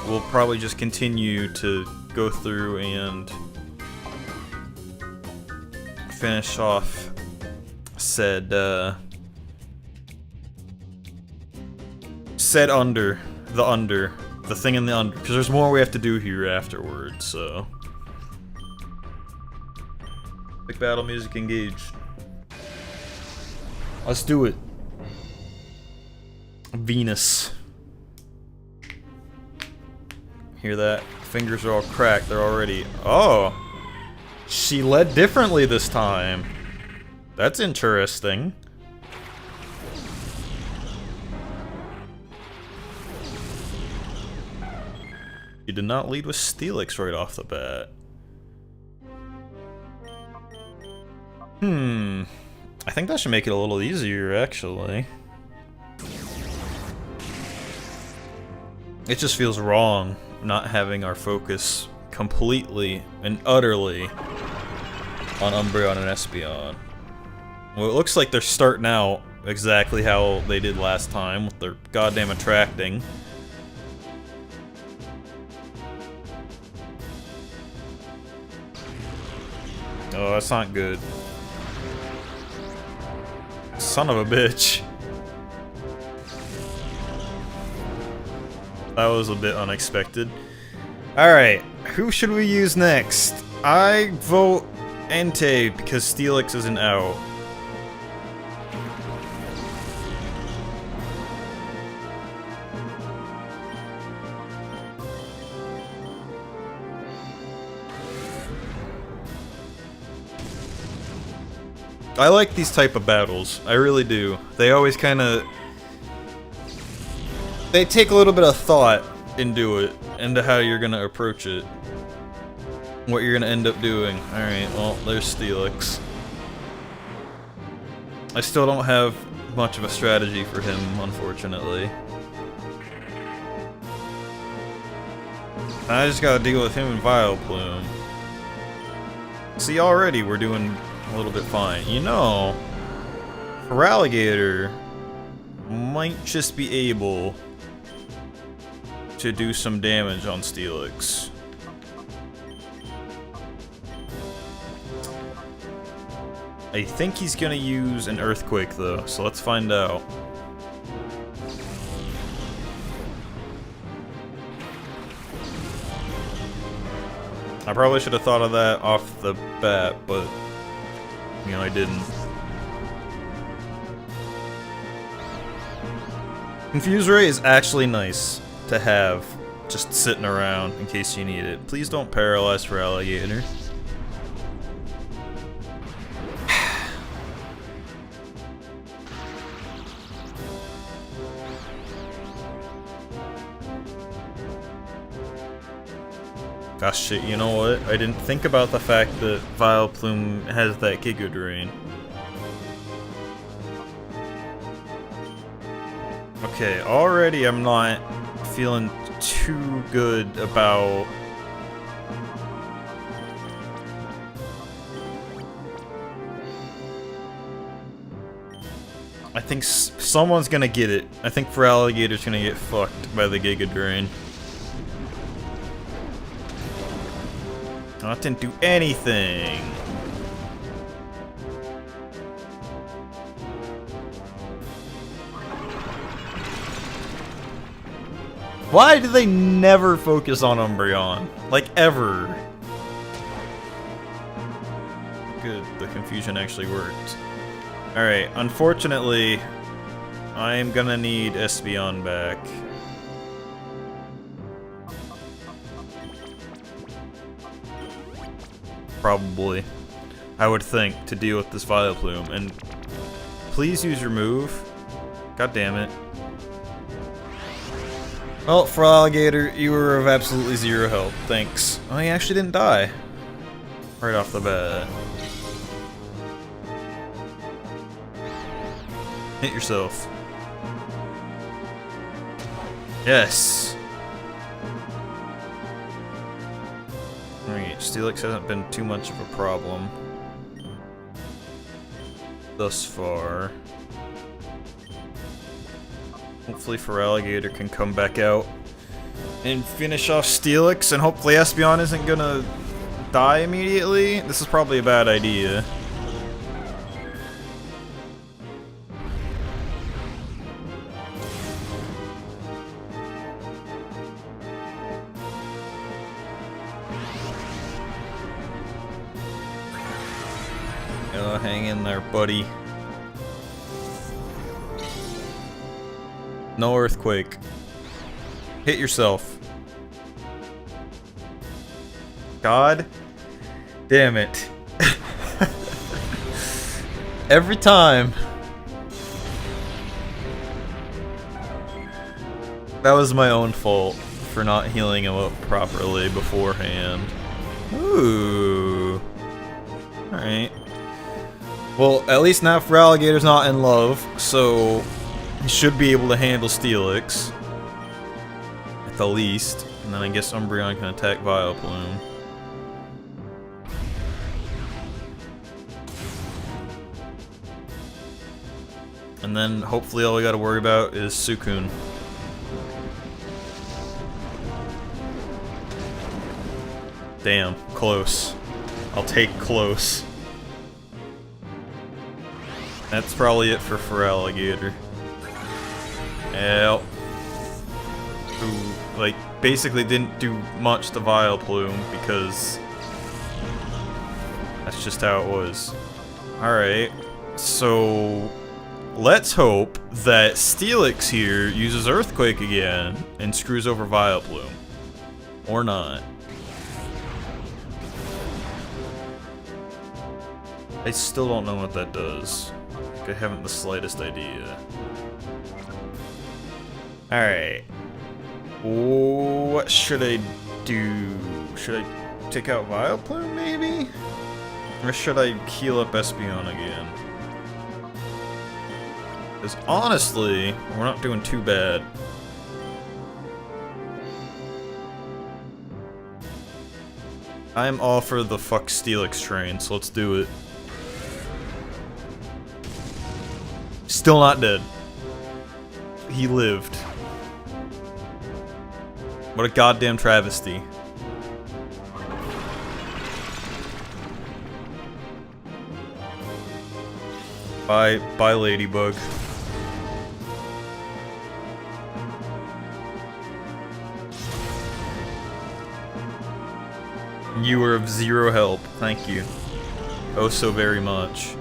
[SPEAKER 1] we'll probably just continue to go through and finish off said the thing in the under, because there's more we have to do here afterwards, so. Big battle music engaged. Let's do it. Venus. Hear that? Fingers are all cracked, they're already. Oh! She led differently this time. That's interesting. You did not lead with Steelix right off the bat. I think that should make it a little easier, actually. It just feels wrong not having our focus completely and utterly on Umbreon and Espeon. Well, it looks like they're starting out exactly how they did last time with their goddamn attracting. Oh, that's not good. Son of a bitch. That was a bit unexpected. Alright, who should we use next? I vote Entei because Steelix isn't out. I like these type of battles. I really do. They always kind of... They take a little bit of thought into it, into how you're gonna approach it. what you're gonna end up doing. Alright, well, there's Steelix. I still don't have much of a strategy for him, unfortunately. I just gotta deal with him and Vileplume. See, already we're doing a little bit fine. You know, Feraligatr might just be able to do some damage on Steelix. I think he's gonna use an Earthquake though, so let's find out. I probably should have thought of that off the bat, but you know, I didn't. Confuse Ray is actually nice to have just sitting around in case you need it. Please don't paralyze Feraligatr. Gosh, shit, you know what? I didn't think about the fact that Vileplume has that Giga Drain. Okay, already I'm not feeling too good about... I think someone's gonna get it. I think Feraligatr's gonna get fucked by the Giga Drain. That didn't do anything. Why do they never focus on Umbreon? Like, ever? Good, the confusion actually worked. Alright, unfortunately, I am gonna need Espeon back. Probably, I would think, to deal with this Vileplume. And please use your move. God damn it. Well, Feraligatr, you were of absolutely zero help. Thanks. Oh, he actually didn't die. Right off the bat. Hit yourself. Yes. Alright, Steelix hasn't been too much of a problem thus far. Hopefully Feraligatr can come back out and finish off Steelix, and hopefully Espeon isn't gonna die immediately. This is probably a bad idea. Hang in there, buddy. No Earthquake. Hit yourself. God damn it. Every time. That was my own fault for not healing him up properly beforehand. Ooh. Alright. Well, at least now Feraligatr's not in love, so he should be able to handle Steelix. At the least. And then I guess Umbreon can attack Vileplume. And then hopefully all we gotta worry about is Suicune. Damn, close. I'll take close. That's probably it for Feraligatr. Yep. Who, like, basically didn't do much to Vileplume because that's just how it was. Alright, so let's hope that Steelix here uses Earthquake again and screws over Vileplume. Or not. I still don't know what that does. I haven't the slightest idea. Alright. What should I do? Should I take out Vileplume, maybe? Or should I heal up Espeon again? Because honestly, we're not doing too bad. I'm all for the fuck Steelix train, so let's do it. Still not dead. He lived. What a goddamn travesty. Bye, Ladybug. You were of zero help. Thank you. Oh, so very much.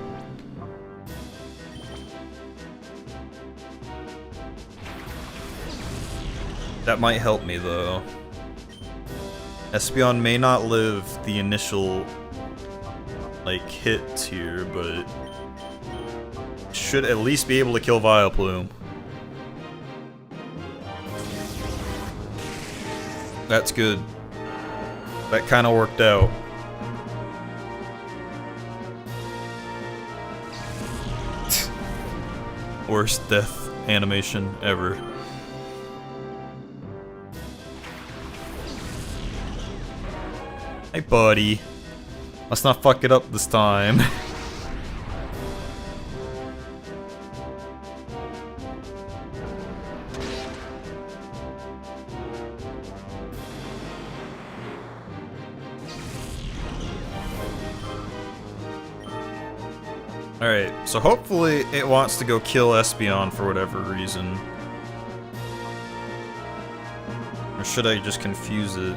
[SPEAKER 1] That might help me, though. Espeon may not live the initial, like, hits here, but should at least be able to kill Vileplume. That's good. That kind of worked out. Worst death animation ever. Hey, buddy. Let's not fuck it up this time. Alright, so hopefully it wants to go kill Espeon for whatever reason. Or should I just confuse it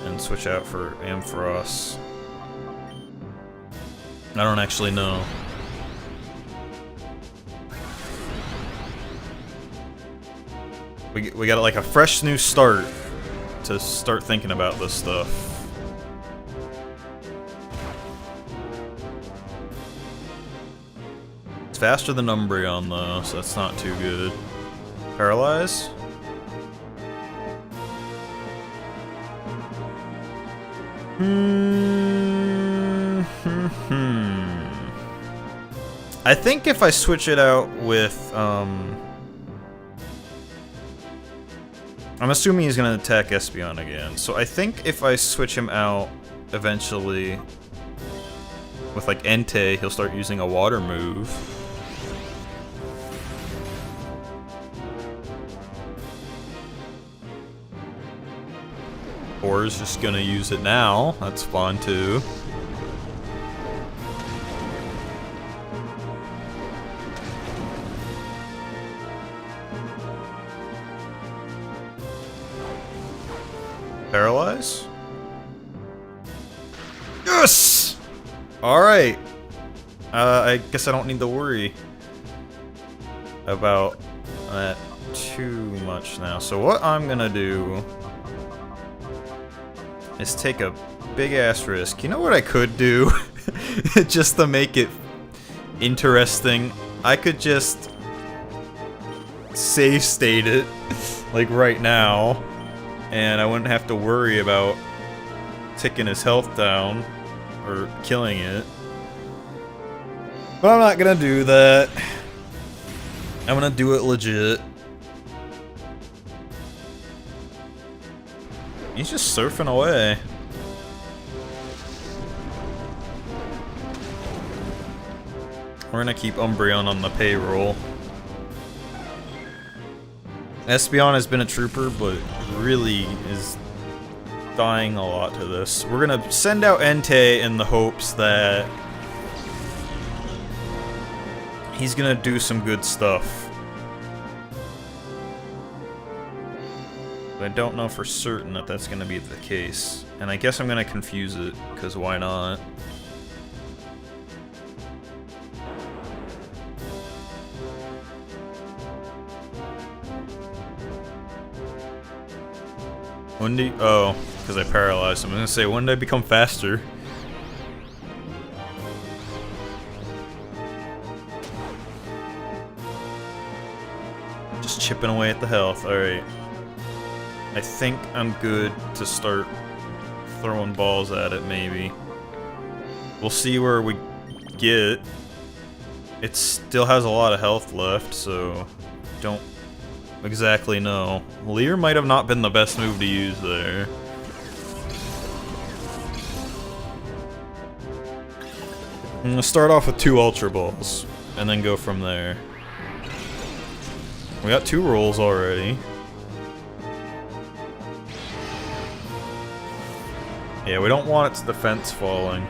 [SPEAKER 1] and switch out for Ampharos? I don't actually know. We got like a fresh new start to start thinking about this stuff. Faster than Umbreon though, so that's not too good. Paralyze? I think if I switch it out with, I'm assuming he's gonna attack Espeon again, so I think if I switch him out eventually with like Entei, he'll start using a water move. Or is just gonna use it now. That's fun too. Paralyze? Yes! Alright. I guess I don't need to worry about that too much now. So what I'm gonna do is take a big ass risk. You know what I could do? Just to make it interesting, I could just save state it like right now, and I wouldn't have to worry about ticking his health down or killing it. But I'm not gonna do that. I'm gonna do it legit. He's just surfing away. We're gonna keep Umbreon on the payroll. Espeon has been a trooper, but really is dying a lot to this. We're gonna send out Entei in the hopes that he's gonna do some good stuff. But I don't know for certain that that's gonna be the case. And I guess I'm gonna confuse it, because why not? When do you, oh, because I paralyzed him. I'm gonna say, when did I become faster? Just chipping away at the health, alright. I think I'm good to start throwing balls at it, maybe. We'll see where we get. It still has a lot of health left, so don't exactly know. Leer might have not been the best move to use there. I'm gonna start off with 2 Ultra Balls, and then go from there. We got 2 rolls already. Yeah, we don't want its defense falling.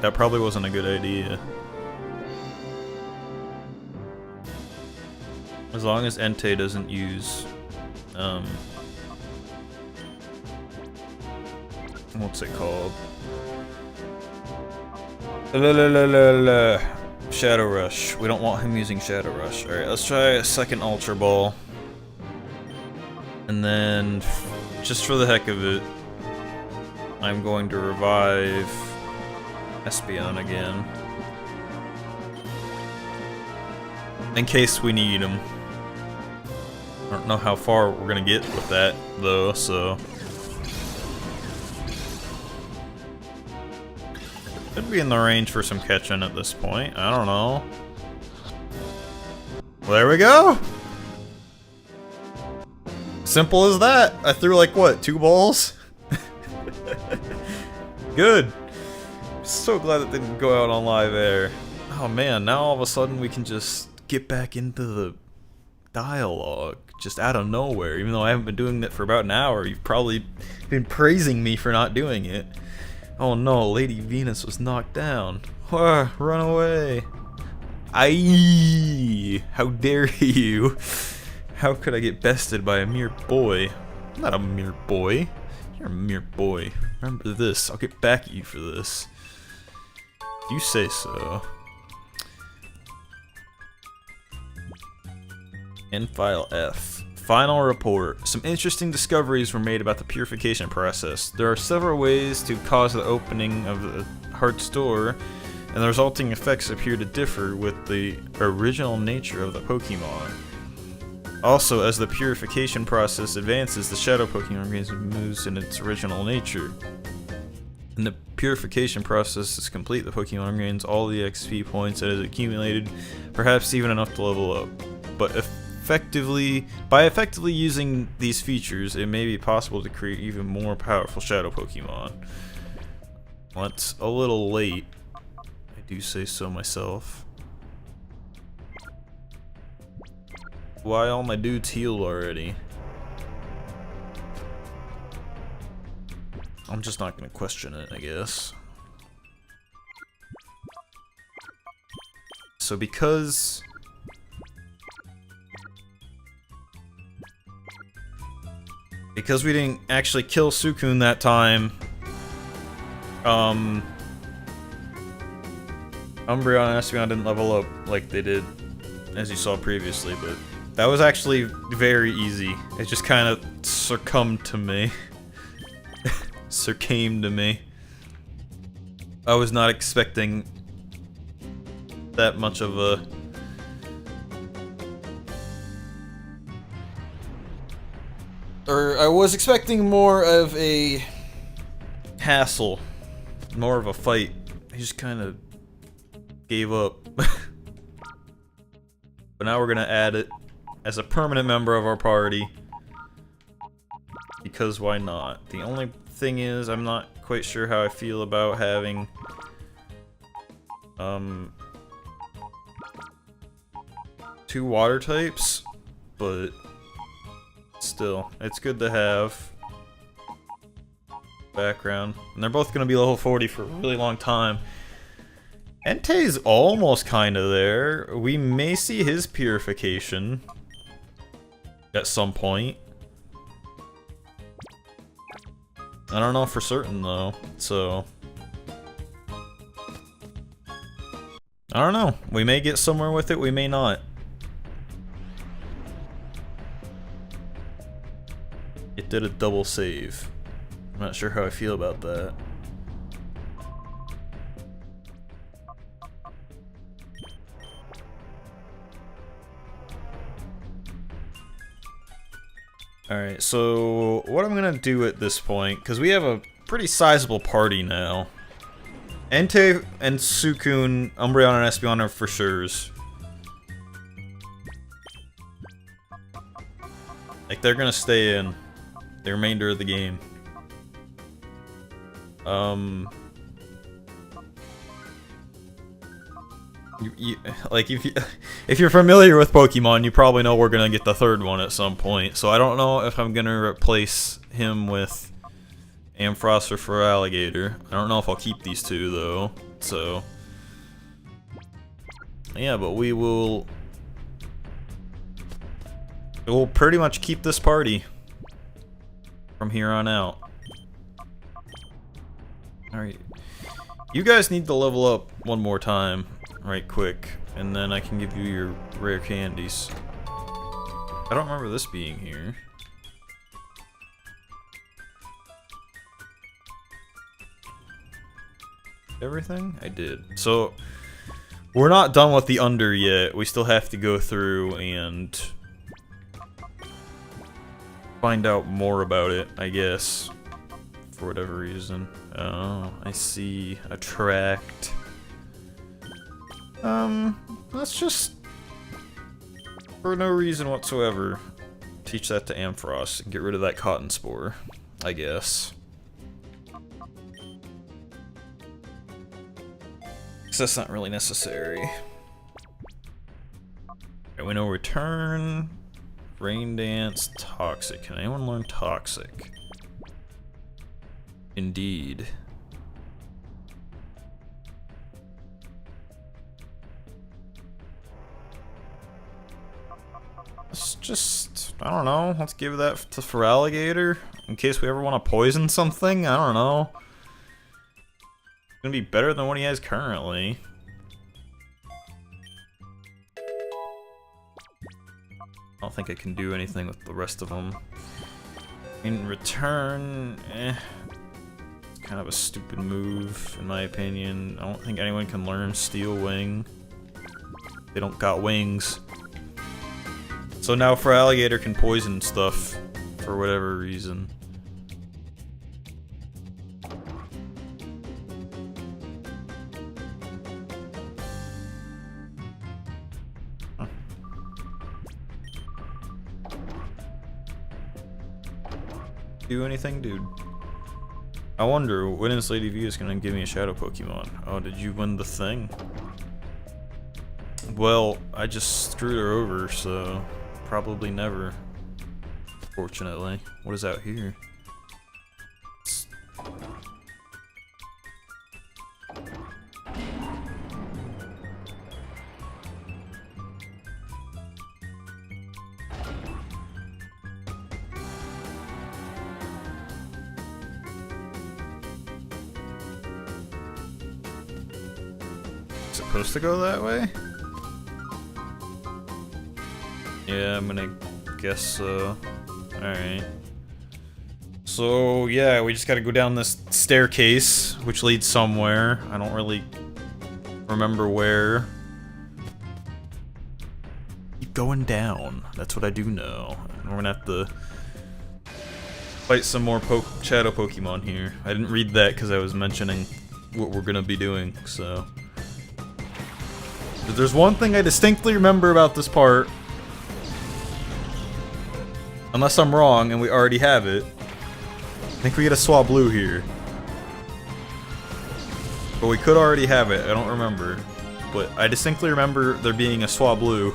[SPEAKER 1] That probably wasn't a good idea. As long as Entei doesn't use, what's it called? Shadow Rush. We don't want him using Shadow Rush. Alright, let's try a second Ultra Ball. And then, just for the heck of it, I'm going to revive Espeon again. In case we need him. I don't know how far we're gonna get with that, though, so... Could be in the range for some catching at this point. I don't know. Well, there we go! Simple as that. I threw like, what, 2 balls? Good. So glad it didn't go out on live air. Oh man, now all of a sudden we can just get back into the dialogue. Just out of nowhere. Even though I haven't been doing it for about an hour, you've probably been praising me for not doing it. Oh no, Lady Venus was knocked down. Run away. Aye! How dare you? How could I get bested by a mere boy? I'm not a mere boy. You're a mere boy. Remember this. I'll get back at you for this. You say so. In file F. Final report. Some interesting discoveries were made about the purification process. There are several ways to cause the opening of the heart's door, and the resulting effects appear to differ with the original nature of the Pokemon. Also, as the purification process advances, the Shadow Pokemon organism moves in its original nature. When the purification process is complete, the Pokemon gains all the XP points that is accumulated, perhaps even enough to level up. But by effectively using these features, it may be possible to create even more powerful Shadow Pokemon. Well, that's a little late. I do say so myself. Why all my dudes healed already? I'm just not gonna question it, I guess. So because we didn't actually kill Suicune that time, Umbreon and Espeon didn't level up like they did, as you saw previously, but that was actually very easy. It just kind of succumbed to me. Succumbed to me. I was not expecting that much of a... Or I was expecting more of a hassle. More of a fight. I just kind of gave up. But now we're gonna add it as a permanent member of our party. Because why not? The only thing is, I'm not quite sure how I feel about having two water types, but still, it's good to have background. And they're both gonna be level 40 for a really long time. Entei's almost kinda there. We may see his purification at some point. I don't know for certain though, so I don't know. We may get somewhere with it, we may not. It did a double save. I'm not sure how I feel about that. Alright, so what I'm gonna do at this point, because we have a pretty sizable party now. Entei and Suicune, Umbreon, and Espeon are for sure's. Like, they're gonna stay in the remainder of the game. Like, if you're familiar with Pokemon, you probably know we're gonna get the third one at some point. So I don't know if I'm gonna replace him with Ampharos or Feraligatr. I don't know if I'll keep these two though. So yeah, but we'll pretty much keep this party from here on out. Alright. You guys need to level up one more time, right quick, and then I can give you your rare candies. I don't remember this being here. Everything? I did. So, we're not done with the Under yet. We still have to go through and find out more about it, I guess. For whatever reason. Oh, I see. Attract. Let's just, for no reason whatsoever, teach that to Ampharos and get rid of that Cotton Spore, I guess. Because that's not really necessary. Okay, we know Return, Rain Dance, Toxic. Can anyone learn Toxic? Indeed. Let's just, I don't know, let's give that to Feraligatr in case we ever want to poison something. I don't know. It's gonna be better than what he has currently. I don't think I can do anything with the rest of them. In return, it's kind of a stupid move, in my opinion. I don't think anyone can learn Steel Wing. They don't got wings. So now Feraligatr can poison stuff for whatever reason. Huh. Do anything, dude? I wonder, when is Lady V is gonna give me a Shadow Pokemon? Oh, did you win the thing? Well, I just screwed her over, so probably never. Fortunately. What is out here? Supposed to go that way? Yeah, I'm gonna guess so. Alright. So, yeah, we just gotta go down this staircase, which leads somewhere. I don't really remember where. Keep going down. That's what I do know. We're gonna have to fight some more Shadow Pokemon here. I didn't read that because I was mentioning what we're gonna be doing, so. But there's one thing I distinctly remember about this part. Unless I'm wrong and we already have it. I think we get a Swablu here. But we could already have it, I don't remember. But I distinctly remember there being a Swablu.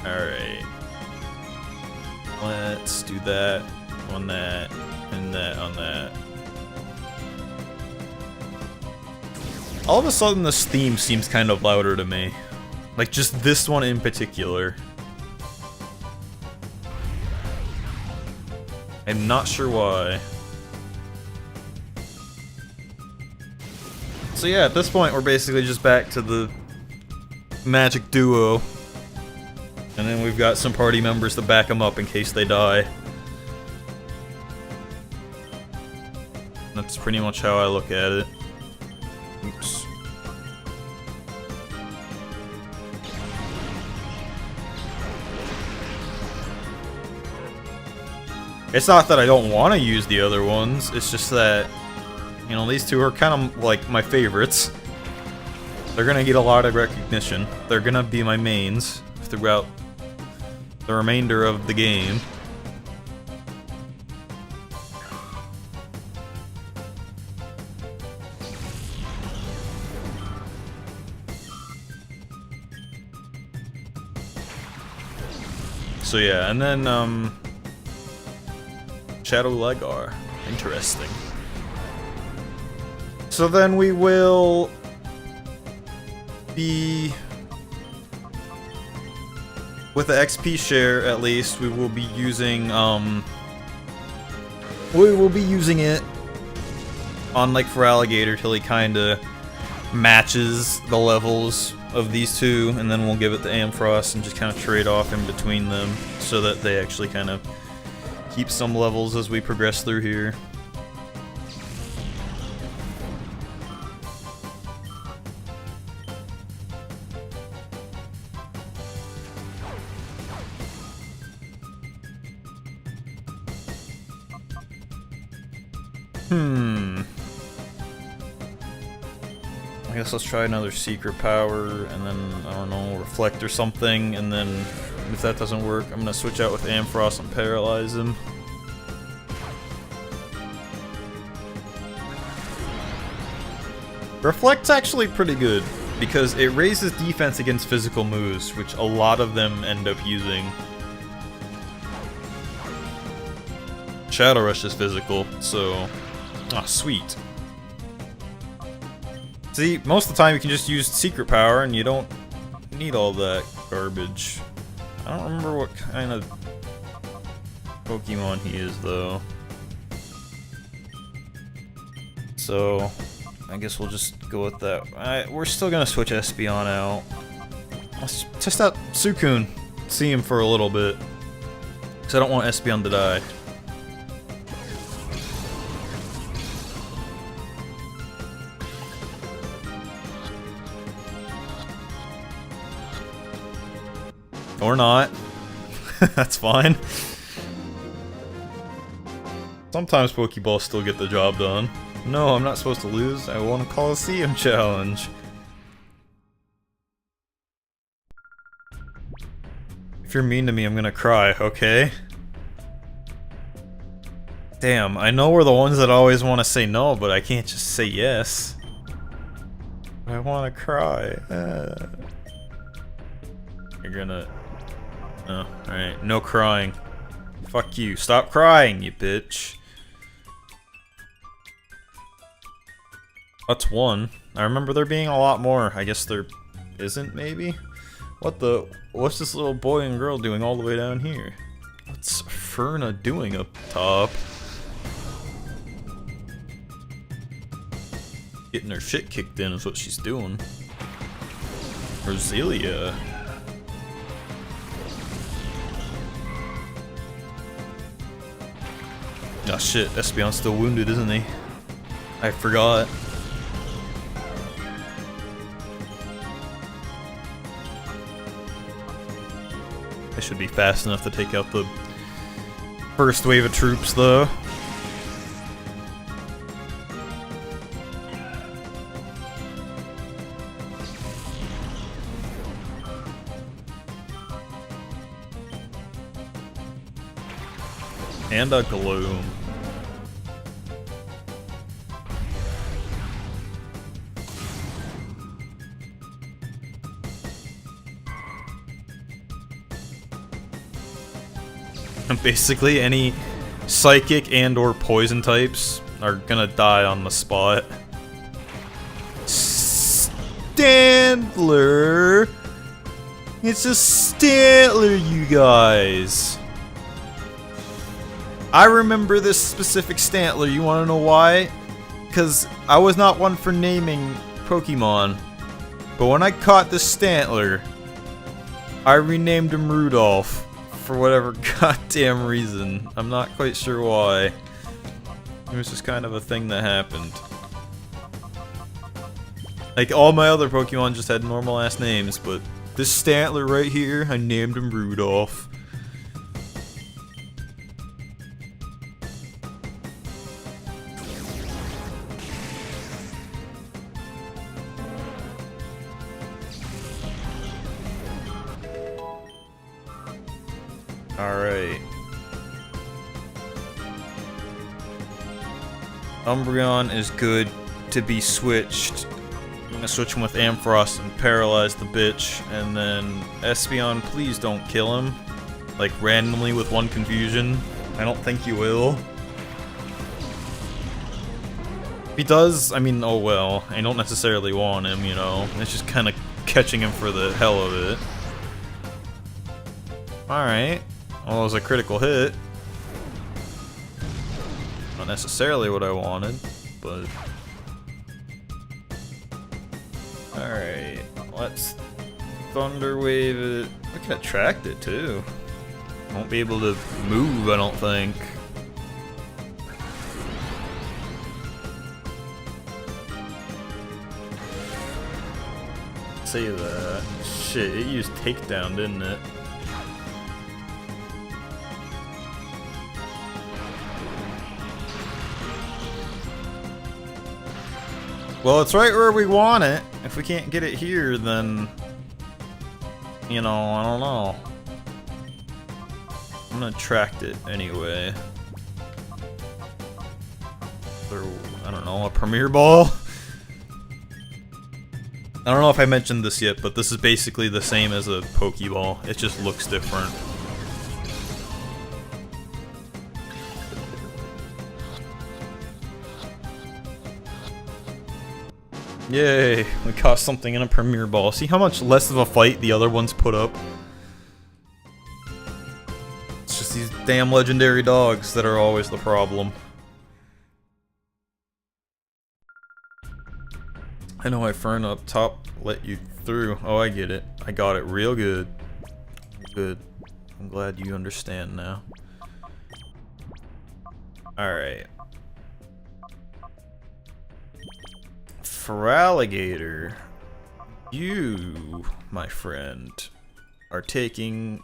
[SPEAKER 1] Alright. Let's do that on that, and that on that. All of a sudden this theme seems kind of louder to me. Like just this one in particular. I'm not sure why. So yeah, at this point we're basically just back to the magic duo. And then we've got some party members to back them up in case they die. That's pretty much how I look at it. Oops. It's not that I don't want to use the other ones, it's just that, you know, these two are kind of like my favorites. They're gonna get a lot of recognition. They're gonna be my mains throughout the remainder of the game. So yeah, and then, Shadow Legar. Interesting. So then we will be, with the XP share at least, we will be using, it on, like, for Alligator till he kinda matches the levels of these two, and then we'll give it to Ampharos and just kind of trade off in between them so that they actually kind of keep some levels as we progress through here. I guess let's try another secret power, and then, I don't know, reflect or something, and then if that doesn't work, I'm gonna switch out with Ampharos and paralyze him. Reflect's actually pretty good, because it raises defense against physical moves, which a lot of them end up using. Shadow Rush is physical, so... ah, sweet. See, most of the time you can just use secret power and you don't need all that garbage. I don't remember what kind of Pokemon he is, though. So, I guess we'll just go with that. We're still gonna switch Espeon out. Let's test out Suicune. See him for a little bit. Because I don't want Espeon to die. Or not. That's fine. Sometimes Pokeballs still get the job done. No, I'm not supposed to lose. I won a Colosseum challenge. If you're mean to me, I'm gonna cry, okay? Damn, I know we're the ones that always want to say no, but I can't just say yes. I want to cry. You're gonna... oh, alright. No crying. Fuck you. Stop crying, you bitch. That's one. I remember there being a lot more. I guess there isn't, maybe? What's this little boy and girl doing all the way down here? What's Ferna doing up top? Getting her shit kicked in is what she's doing. Roselia. Oh shit, Espeon's still wounded, isn't he? I forgot. I should be fast enough to take out the first wave of troops, though. And a Gloom. Basically, any psychic and or poison types are gonna die on the spot. Stantler! It's a Stantler, you guys! I remember this specific Stantler, you wanna know why? Because I was not one for naming Pokemon. But when I caught this Stantler, I renamed him Rudolph. For whatever goddamn reason. I'm not quite sure why. It was just kind of a thing that happened. Like, all my other Pokemon just had normal ass names, but this Stantler right here, I named him Rudolph. Alright. Umbreon is good to be switched. I'm gonna switch him with Ampharos and paralyze the bitch. And then Espeon, please don't kill him. Like randomly with one confusion. I don't think you will. If he does, I mean, oh well. I don't necessarily want him, you know. It's just kind of catching him for the hell of it. Alright. Well, it was a critical hit. Not necessarily what I wanted, but... Alright, let's Thunder Wave it. I can attract it too. Won't be able to move, I don't think. Say that. Shit, it used Takedown, didn't it? Well, it's right where we want it. If we can't get it here, then... You know, I don't know. I'm gonna attract it anyway. Or, I don't know, a Premier Ball? I don't know if I mentioned this yet, but this is basically the same as a Pokeball. It just looks different. Yay, we caught something in a Premier Ball. See how much less of a fight the other ones put up? It's just these damn legendary dogs that are always the problem. I know I Fern up top let you through. Oh, I get it. I got it real good. Good. I'm glad you understand now. Alright. Feraligatr, you, my friend, are taking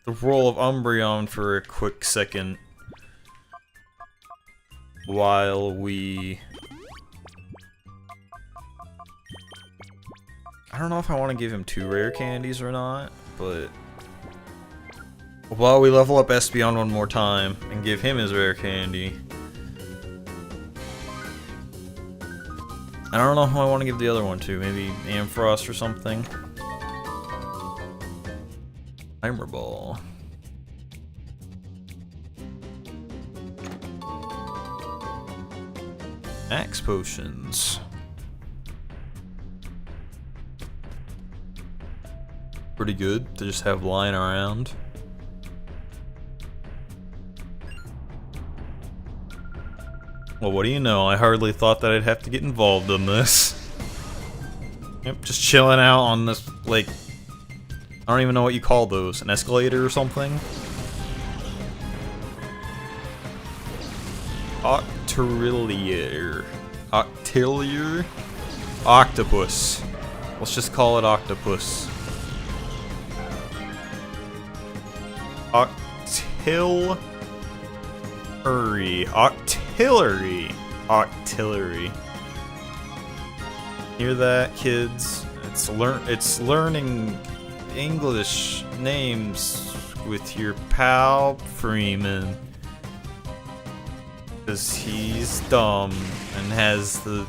[SPEAKER 1] the role of Umbreon for a quick second while we... I don't know if I want to give him 2 rare candies or not, but while we level up Espeon one more time and give him his rare candy, I don't know who I want to give the other one to. Maybe Ampharos or something. Timer Ball. Max Potions. Pretty good to just have lying around. Well, what do you know? I hardly thought that I'd have to get involved in this. Yep, just chilling out on this, like... I don't even know what you call those. An escalator or something? Octrillier. Octilier? Octopus. Let's just call it Octopus. Octillery. Octillery. Hear that, kids? It's learning English names with your pal Freeman. Cause he's dumb and has the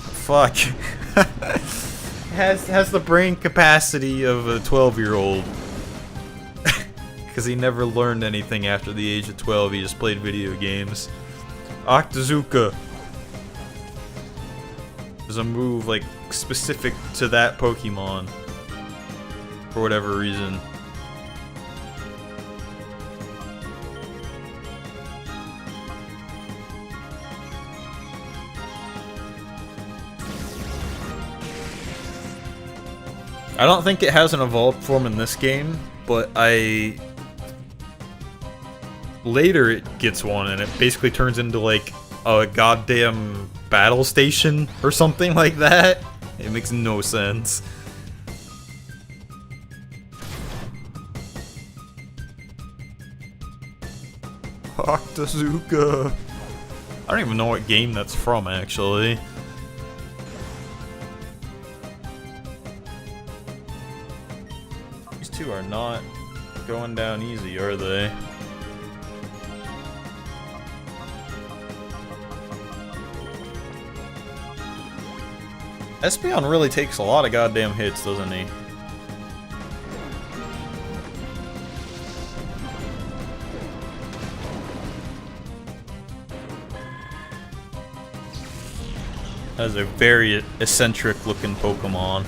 [SPEAKER 1] fuck. has the brain capacity of a 12-year-old. Because he never learned anything after the age of 12, he just played video games. Octazooka. There's a move, like, specific to that Pokemon. For whatever reason. I don't think it has an evolved form in this game, but later it gets one and it basically turns into like a goddamn battle station or something like that. It makes no sense. Octazooka. I don't even know what game that's from, actually. two are not going down easy, are they? Espeon really takes a lot of goddamn hits, doesn't he? That is a very eccentric looking Pokemon.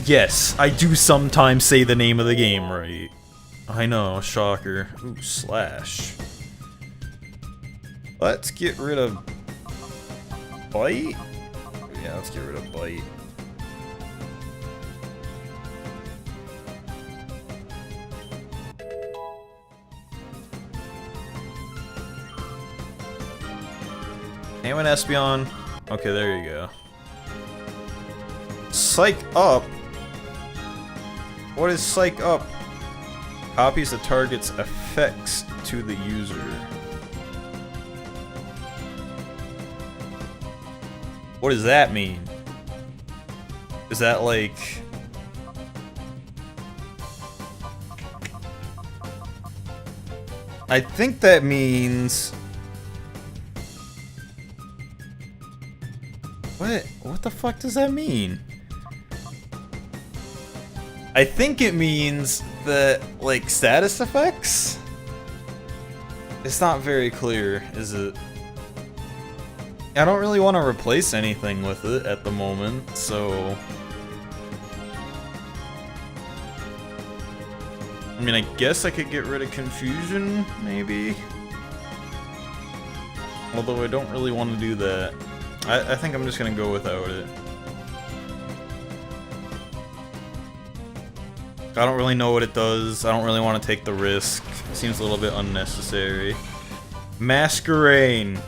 [SPEAKER 1] Yes, I do sometimes say the name of the game right. I know, shocker. Ooh, Slash. Let's get rid of Bite? Yeah, let's get rid of Bite. Anyone Espeon? Okay, there you go. Psych Up? What is Psych Up? Copies the target's effects to the user. What does that mean? Is that like... I think that means... What the fuck does that mean? I think it means that, like, status effects? It's not very clear, is it? I don't really want to replace anything with it at the moment, so... I mean, I guess I could get rid of Confusion, maybe? Although I don't really want to do that. I think I'm just gonna go without it. I don't really know what it does. I don't really want to take the risk. It seems a little bit unnecessary. Masquerain.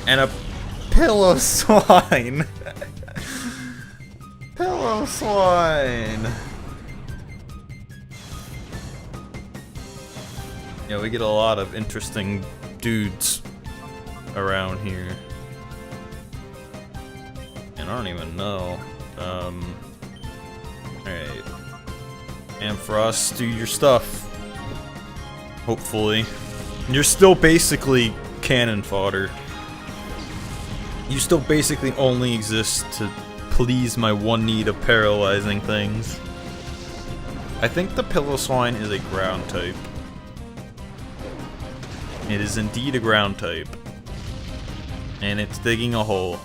[SPEAKER 1] And a Pillow Swine. Pillow Swine. Yeah, we get a lot of interesting dudes around here. And I don't even know. Alright. Ampharos, do your stuff. Hopefully. You're still basically cannon fodder. You still basically only exist to please my one need of paralyzing things. I think the Pillow Swine is a ground type. It is indeed a ground type. And it's digging a hole.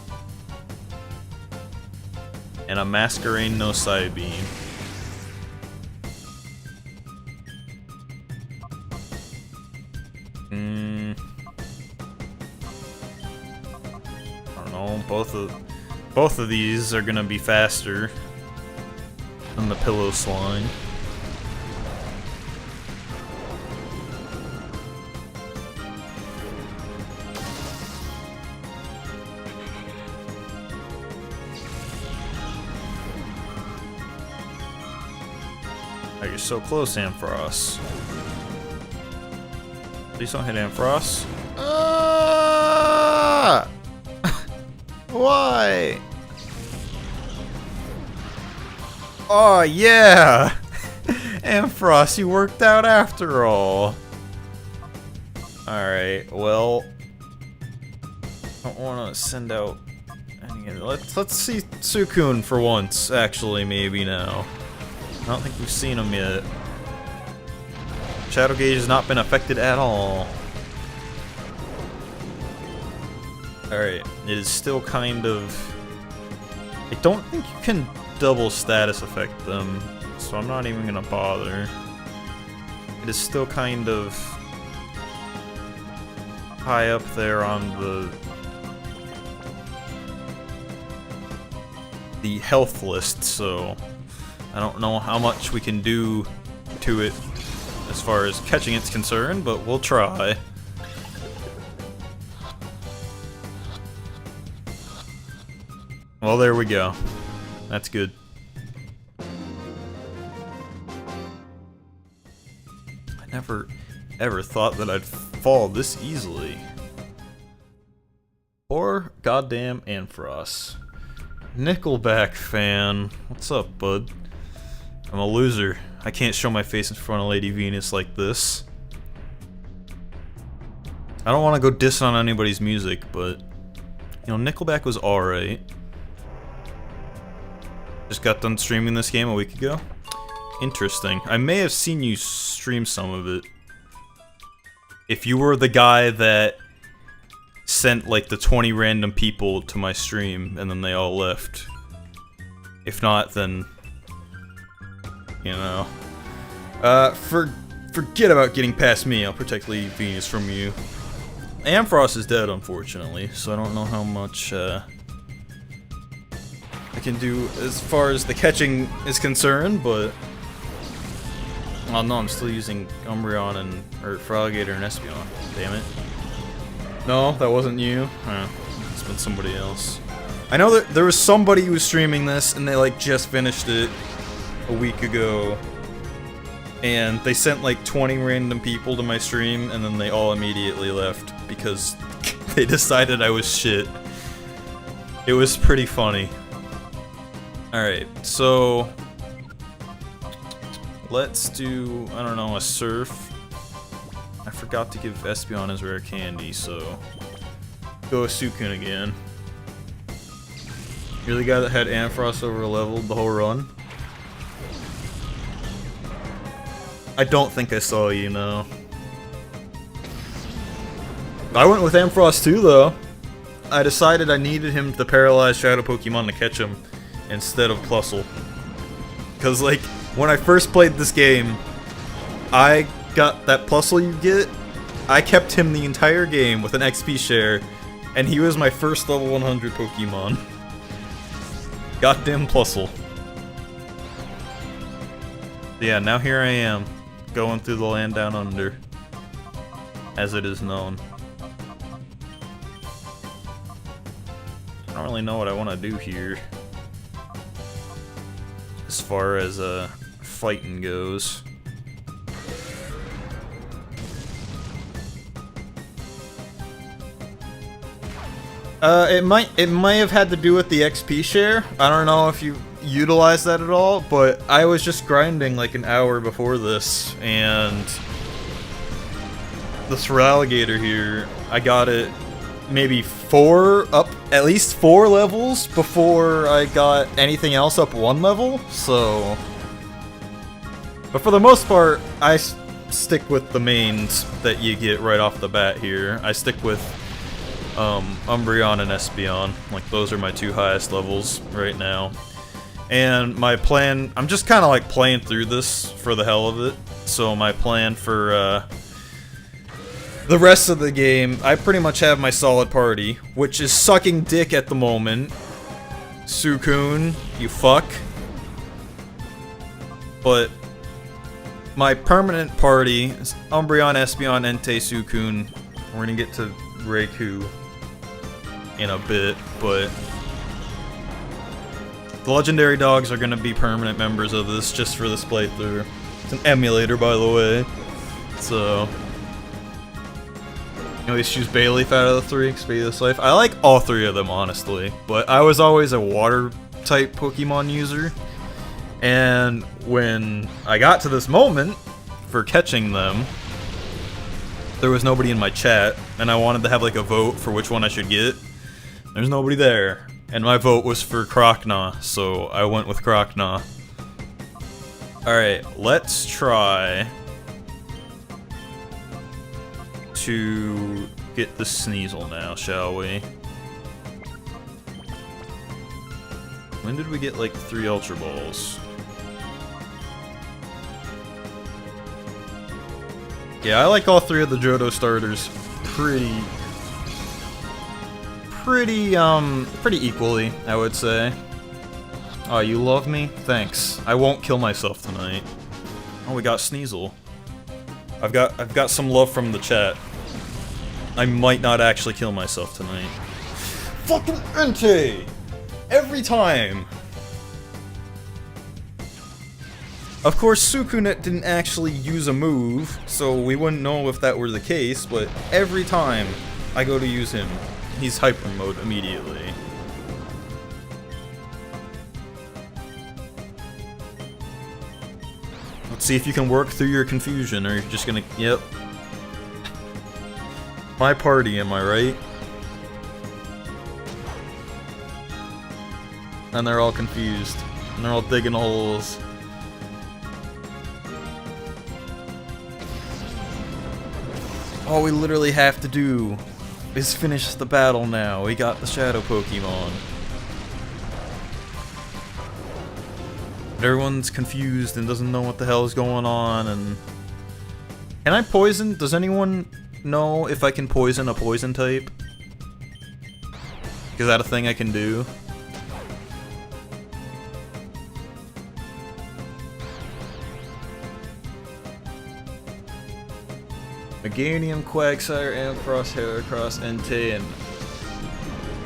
[SPEAKER 1] And a Masquerain no side beam. I don't know, both of these are gonna be faster than the Pillow Swine. Oh, you're so close, Ampharos. Please don't hit Ampharos. Ah! Why? Oh, yeah! Ampharos, you worked out after all. Alright, well... I don't want to send out... Let's see Suicune for once, actually, maybe now. I don't think we've seen him yet. Shadow Gauge has not been affected at all. Alright, it is still kind of... I don't think you can double status affect them, so I'm not even gonna bother. It is still kind of... high up there on the health list, so... I don't know how much we can do to it as far as catching it's concerned, but we'll try. Well, there we go. That's good. I never ever thought that I'd fall this easily. Poor goddamn Ampharos. Nickelback fan. What's up, bud? I'm a loser. I can't show my face in front of Lady Venus like this. I don't want to go dissing on anybody's music, but you know, Nickelback was alright. Just got done streaming this game a week ago. Interesting. I may have seen you stream some of it. If you were the guy that sent like the 20 random people to my stream and then they all left. If not, then you know. Forget about getting past me. I'll protect Lady Venus from you. Amfrost is dead, unfortunately, so I don't know how much I can do as far as the catching is concerned, but oh no, I'm still using Umbreon or Froggator and Espeon. Damn it. No, that wasn't you. It's been somebody else. I know that there was somebody who was streaming this, and they like just finished it a week ago. And they sent like 20 random people to my stream, and then they all immediately left because they decided I was shit. It was pretty funny. Alright, so let's do, I don't know, a surf. I forgot to give Espeon his rare candy, so go Suicune again. You're the guy that had Ampharos over leveled the whole run? I don't think I saw you, no. I went with Ampharos too, though. I decided I needed him to paralyze Shadow Pokemon to catch him instead of Plusle. Because, like, when I first played this game, I got that Plusle you get. I kept him the entire game with an XP share, and he was my first level 100 Pokemon. Goddamn Plusle. Yeah, now here I am, going through the land down under, as it is known. I don't really know what I want to do here, as far as fighting goes. It might have had to do with the XP share. I don't know if you utilized that at all, but I was just grinding like an hour before this, and this Feraligatr here, I got it maybe at least 4 levels before I got anything else up 1 level, so. But for the most part, I stick with the mains that you get right off the bat here. I stick with Umbreon and Espeon. Like, those are my 2 highest levels right now. And my plan, I'm just kind of like playing through this for the hell of it. So my plan for the rest of the game, I pretty much have my solid party, which is sucking dick at the moment. Suicune, you fuck. But my permanent party is Umbreon, Espeon, Entei, Suicune. We're gonna get to Raikou in a bit, but the legendary dogs are gonna be permanent members of this just for this playthrough. It's an emulator, by the way, so you always choose Bayleaf out of the 3, Speed of this Life. I like all 3 of them, honestly, but I was always a water-type Pokemon user, and when I got to this moment for catching them, there was nobody in my chat, and I wanted to have like a vote for which one I should get. There's nobody there, and my vote was for Croconaw, so I went with Croconaw. Alright, let's try to get the Sneasel now, shall we? When did we get like 3 Ultra Balls? Yeah, I like all 3 of the Johto starters pretty equally, I would say. Oh, you love me? Thanks. I won't kill myself tonight. Oh, we got Sneasel. I've got some love from the chat. I might not actually kill myself tonight. Fucking Entei! Every time! Of course, Suicune didn't actually use a move, so we wouldn't know if that were the case, but every time I go to use him, he's hyper mode immediately. See if you can work through your confusion, or you're just gonna... Yep. My party, am I right? And they're all confused. And they're all digging holes. All we literally have to do is finish the battle now. We got the shadow Pokemon. But everyone's confused and doesn't know what the hell is going on, and... Can I poison? Does anyone know if I can poison a poison type? Is that a thing I can do? Meganium, Quagsire, Ampharos, Heracross, Entei, and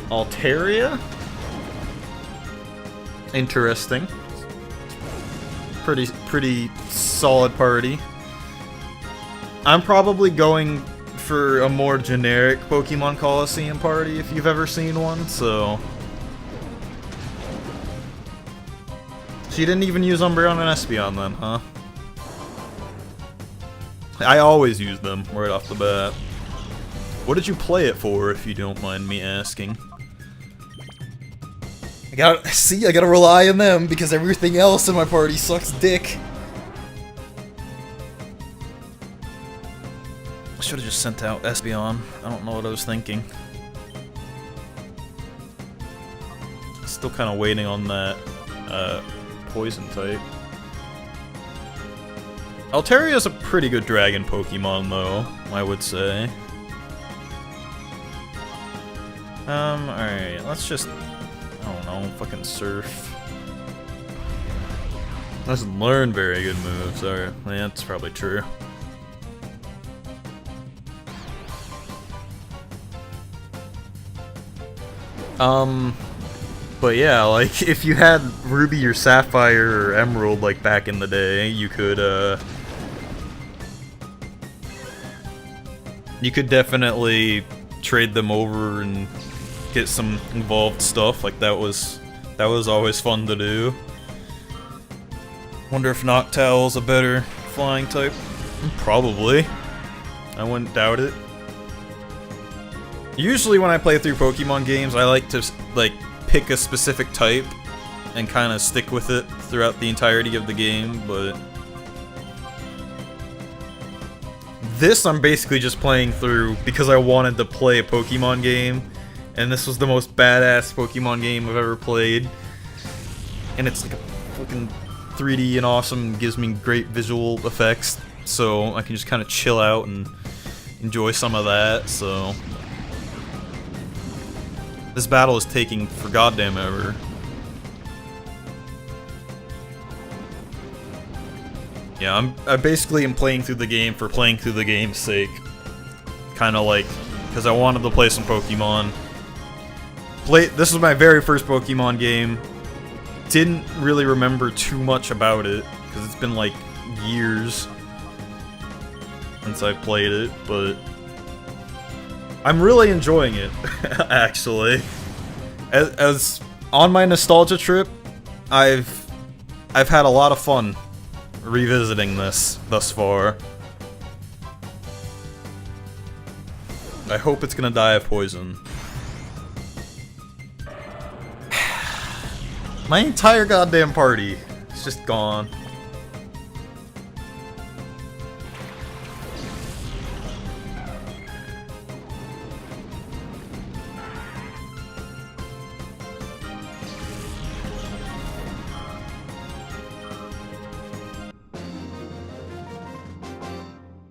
[SPEAKER 1] Altaria? Interesting. Pretty solid party. I'm probably going for a more generic Pokémon Colosseum party if you've ever seen one, so... She didn't even use Umbreon and Espeon then, huh? I always use them right off the bat. What did you play it for, if you don't mind me asking? I gotta rely on them, because everything else in my party sucks dick. I should've just sent out Espeon. I don't know what I was thinking. Still kinda waiting on that, poison type. Altaria's a pretty good dragon Pokemon, though, I would say. Alright, let's just... I don't know, fucking surf. Doesn't learn very good moves, or... Yeah, that's probably true. But yeah, like, if you had Ruby or Sapphire or Emerald, like, back in the day, you could, you could definitely trade them over and get some involved stuff. Like, that was always fun to do. Wonder if Noctowl's a better flying type? Probably. I wouldn't doubt it. Usually when I play through Pokemon games, I like to, like, pick a specific type and kind of stick with it throughout the entirety of the game, but... This I'm basically just playing through because I wanted to play a Pokemon game, and this was the most badass Pokemon game I've ever played. And it's like a fucking 3D and awesome, gives me great visual effects, so I can just kind of chill out and enjoy some of that, so... This battle is taking for goddamn ever. Yeah, I basically am playing through the game for playing through the game's sake. Kinda like, because I wanted to play some Pokemon. This was my very first Pokemon game. Didn't really remember too much about it, because it's been like years since I played it, but... I'm really enjoying it, actually. As on my nostalgia trip, I've had a lot of fun revisiting this thus far. I hope it's gonna die of poison. My entire goddamn party is just gone.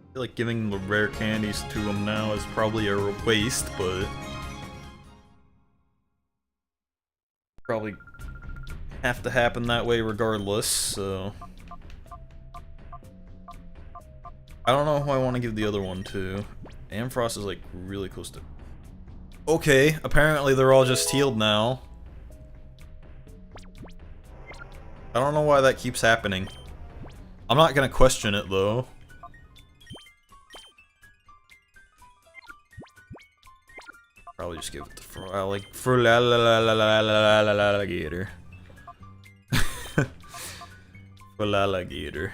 [SPEAKER 1] I feel like giving the rare candies to him now is probably a waste, but... Probably have to happen that way regardless, so... I don't know who I want to give the other one to. Ampharos is like really close to... Okay, apparently they're all just healed now. I don't know why that keeps happening. I'm not gonna question it though. Probably just give it to alligator. Full alligator.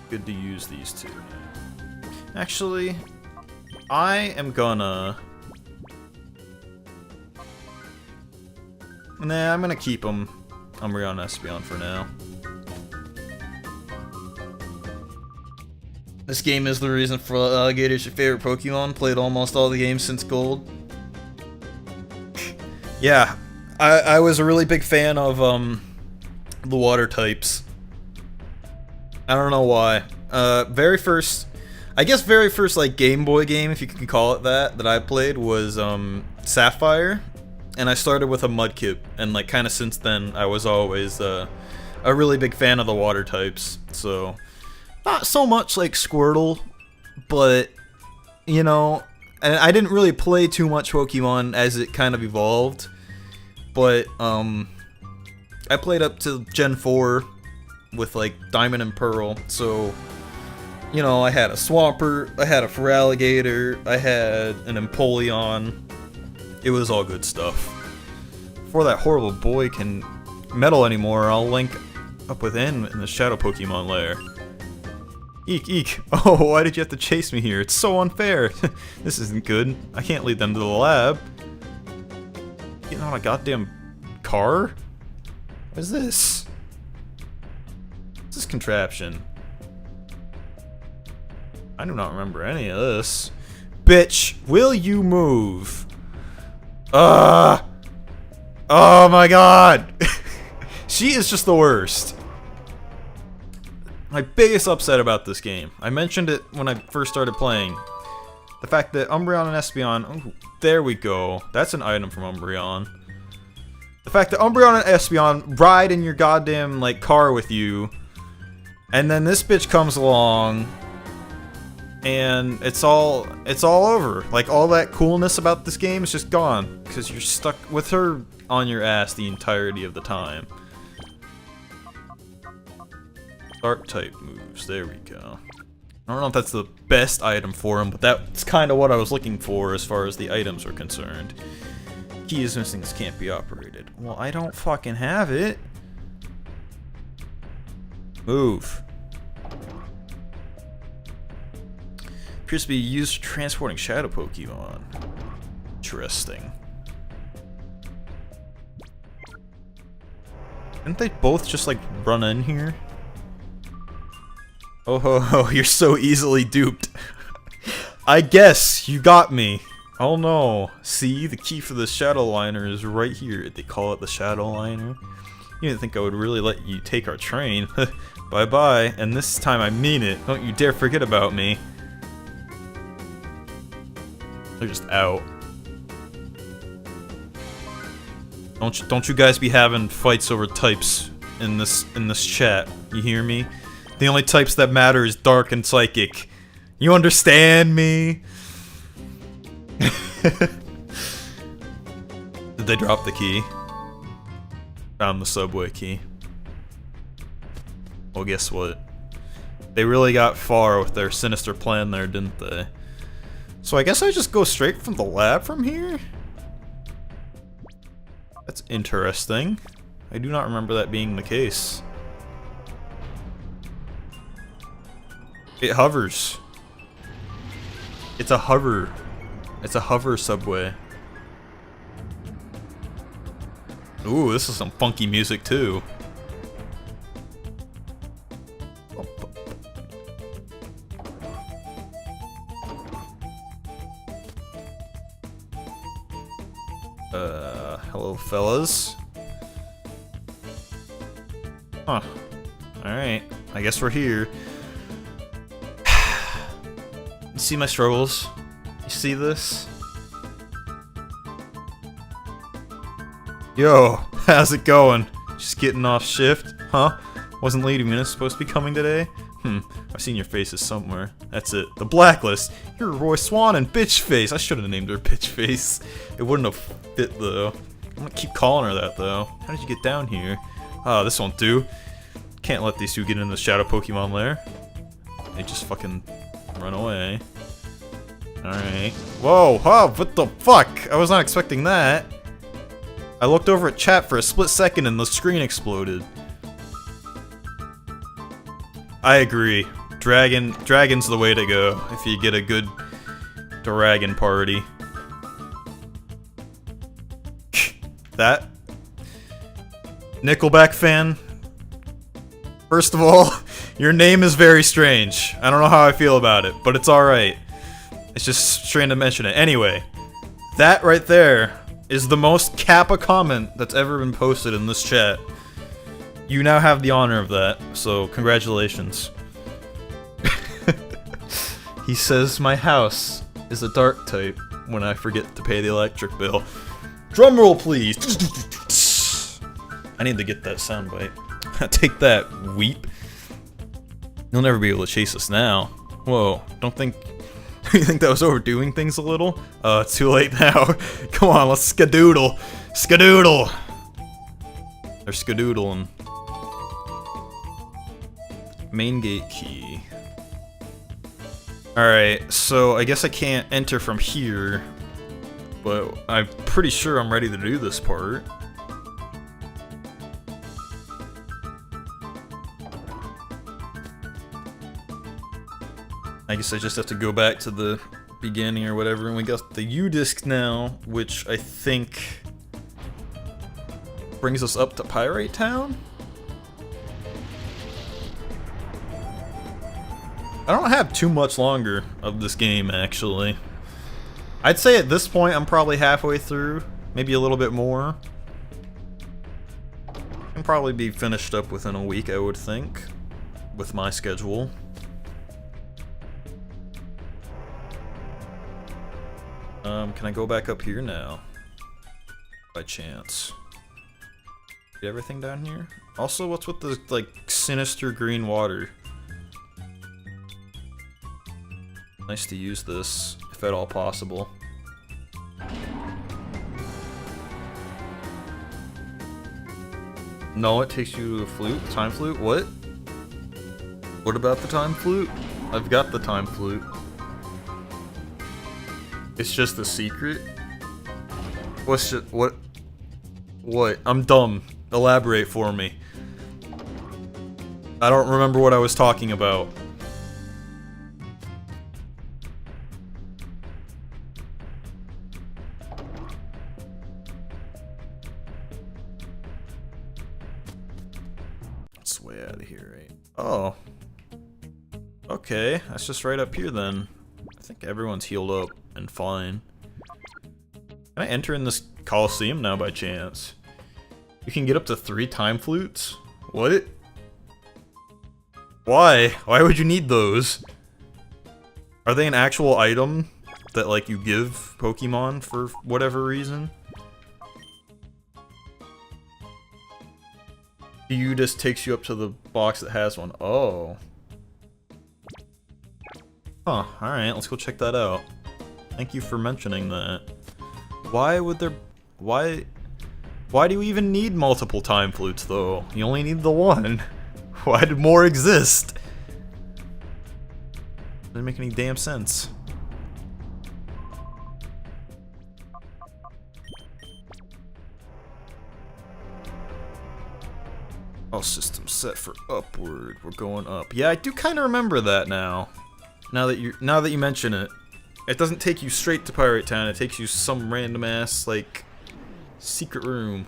[SPEAKER 1] good to use these two. Actually, I am gonna... Nah, I'm gonna keep them Umbreon and Espeon for now. This game is the reason for Alligator's your favorite Pokemon. Played almost all the games since Gold. Yeah, I was a really big fan of the water types. I don't know why. Very first like Game Boy game, if you can call it that I played was Sapphire, and I started with a Mudkip, and like kind of since then I was always a really big fan of the water types. So not so much like Squirtle, but you know, and I didn't really play too much Pokemon as it kind of evolved, but I played up to Gen 4 with like Diamond and Pearl, so you know, I had a Swampert, I had a Feraligatr, I had an Empoleon. It was all good stuff. Before that horrible boy can meddle anymore, I'll link up with N in the Shadow Pokemon lair. Eek, eek. Oh, why did you have to chase me here? It's so unfair. This isn't good. I can't lead them to the lab. Getting on a goddamn car? What is this? What's this contraption? I do not remember any of this. Bitch, will you move? Oh my god! She is just the worst. My biggest upset about this game, I mentioned it when I first started playing. The fact that Umbreon and Espeon, oh, there we go. That's an item from Umbreon. The fact that Umbreon and Espeon ride in your goddamn like car with you, and then this bitch comes along, and it's all over. Like all that coolness about this game is just gone because you're stuck with her on your ass the entirety of the time. Dark type moves, there we go. I don't know if that's the best item for him, but that's kind of what I was looking for as far as the items are concerned. Key is missing, this can't be operated. Well, I don't fucking have it. Move. Appears to be used for transporting shadow Pokemon. Interesting. Didn't they both just like run in here? Oh ho ho, you're so easily duped. I guess you got me. Oh no. See, the key for the shadow liner is right here. They call it the shadow liner. You didn't think I would really let you take our train. Bye bye, and this time I mean it. Don't you dare forget about me. They're just out. Don't you guys be having fights over types in this chat. You hear me? The only types that matter is Dark and Psychic. You understand me? Did they drop the key? Found the subway key. Well, guess what? They really got far with their sinister plan there, didn't they? So I guess I just go straight from the lab from here? That's interesting. I do not remember that being the case. It hovers. It's a hover. It's a hover subway. Ooh, this is some funky music too. Hello fellas. Huh. Alright, I guess we're here. You see my struggles? You see this? Yo, how's it going? Just getting off shift? Huh? Wasn't Lady Minute supposed to be coming today? I've seen your faces somewhere. That's it. The Blacklist! You're Roy Swan and Bitch Face! I should have named her Bitch Face. It wouldn't have fit though. I'm gonna keep calling her that though. How did you get down here? Ah, this won't do. Can't let these two get into the Shadow Pokemon lair. They just fucking run away. Alright. Whoa, huh, what the fuck? I was not expecting that. I looked over at chat for a split second and the screen exploded. I agree. Dragon's the way to go if you get a good dragon party. That Nickelback fan. First of all, your name is very strange. I don't know how I feel about it, but it's alright. It's just strange to mention it. Anyway, that right there is the most Kappa comment that's ever been posted in this chat. You now have the honor of that, so congratulations. He says my house is a dark type when I forget to pay the electric bill. Drumroll, please! I need to get that soundbite. Take that, weep. You'll never be able to chase us now. Whoa, don't think... You think that was overdoing things a little? It's too late now. Come on, let's skadoodle. Skadoodle! They're skadoodling. Main gate key. Alright, so I guess I can't enter from here, but I'm pretty sure I'm ready to do this part. I guess I just have to go back to the beginning or whatever, and we got the U-disc now, which I think brings us up to Pirate Town? I don't have too much longer of this game, actually. I'd say at this point I'm probably halfway through, maybe a little bit more. Can probably be finished up within a week, I would think, with my schedule. Can I go back up here now? By chance. Get everything down here? Also, what's with the, like, sinister green water? Nice to use this, if at all possible. No, it takes you to the flute? Time flute? What? What about the time flute? I've got the time flute. It's just a secret? What's just, what? What? I'm dumb. Elaborate for me. I don't remember what I was talking about. It's way out of here, right? Oh. Okay, that's just right up here then. I think everyone's healed up and fine. Can I enter in this Colosseum now by chance? You can get up to 3 time flutes? What? Why? Why would you need those? Are they an actual item that, like, you give Pokemon for whatever reason? You just takes you up to the box that has one. Oh. Huh, alright, let's go check that out. Thank you for mentioning that. Why would there... Why do you even need multiple time flutes, though? You only need the one. Why did more exist? Doesn't make any damn sense. All systems set for upward. We're going up. Yeah, I do kind of remember that now. Now that you mention it. It doesn't take you straight to Pirate Town, it takes you some random ass, like, secret room.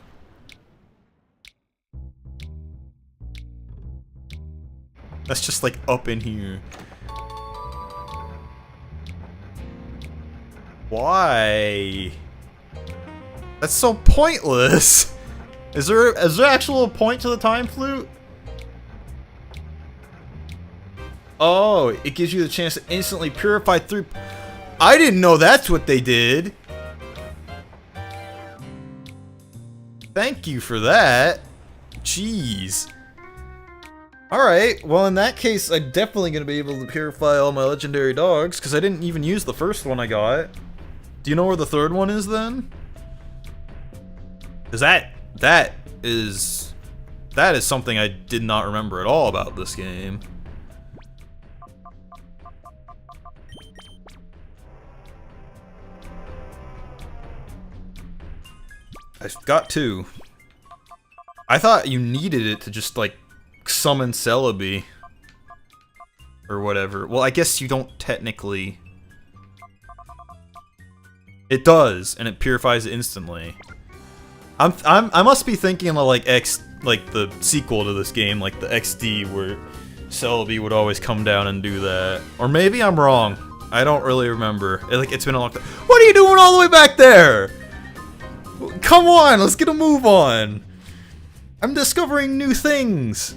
[SPEAKER 1] That's just, like, up in here. Why? That's so pointless! Is there actual point to the time flute? Oh, it gives you the chance to instantly purify through... I didn't know that's what they did! Thank you for that. Jeez. Alright, well in that case, I'm definitely gonna be able to purify all my legendary dogs, because I didn't even use the first one I got. Do you know where the third one is then? Because that is something I did not remember at all about this game. I've got 2. I thought you needed it to just, like, summon Celebi. Or whatever. Well, I guess you don't technically... It does, and it purifies it instantly. I must be thinking of like the sequel to this game, like the XD, where Celebi would always come down and do that. Or maybe I'm wrong. I don't really remember. It's been a long time. What are you doing all the way back there? Come on, let's get a move on. I'm discovering new things.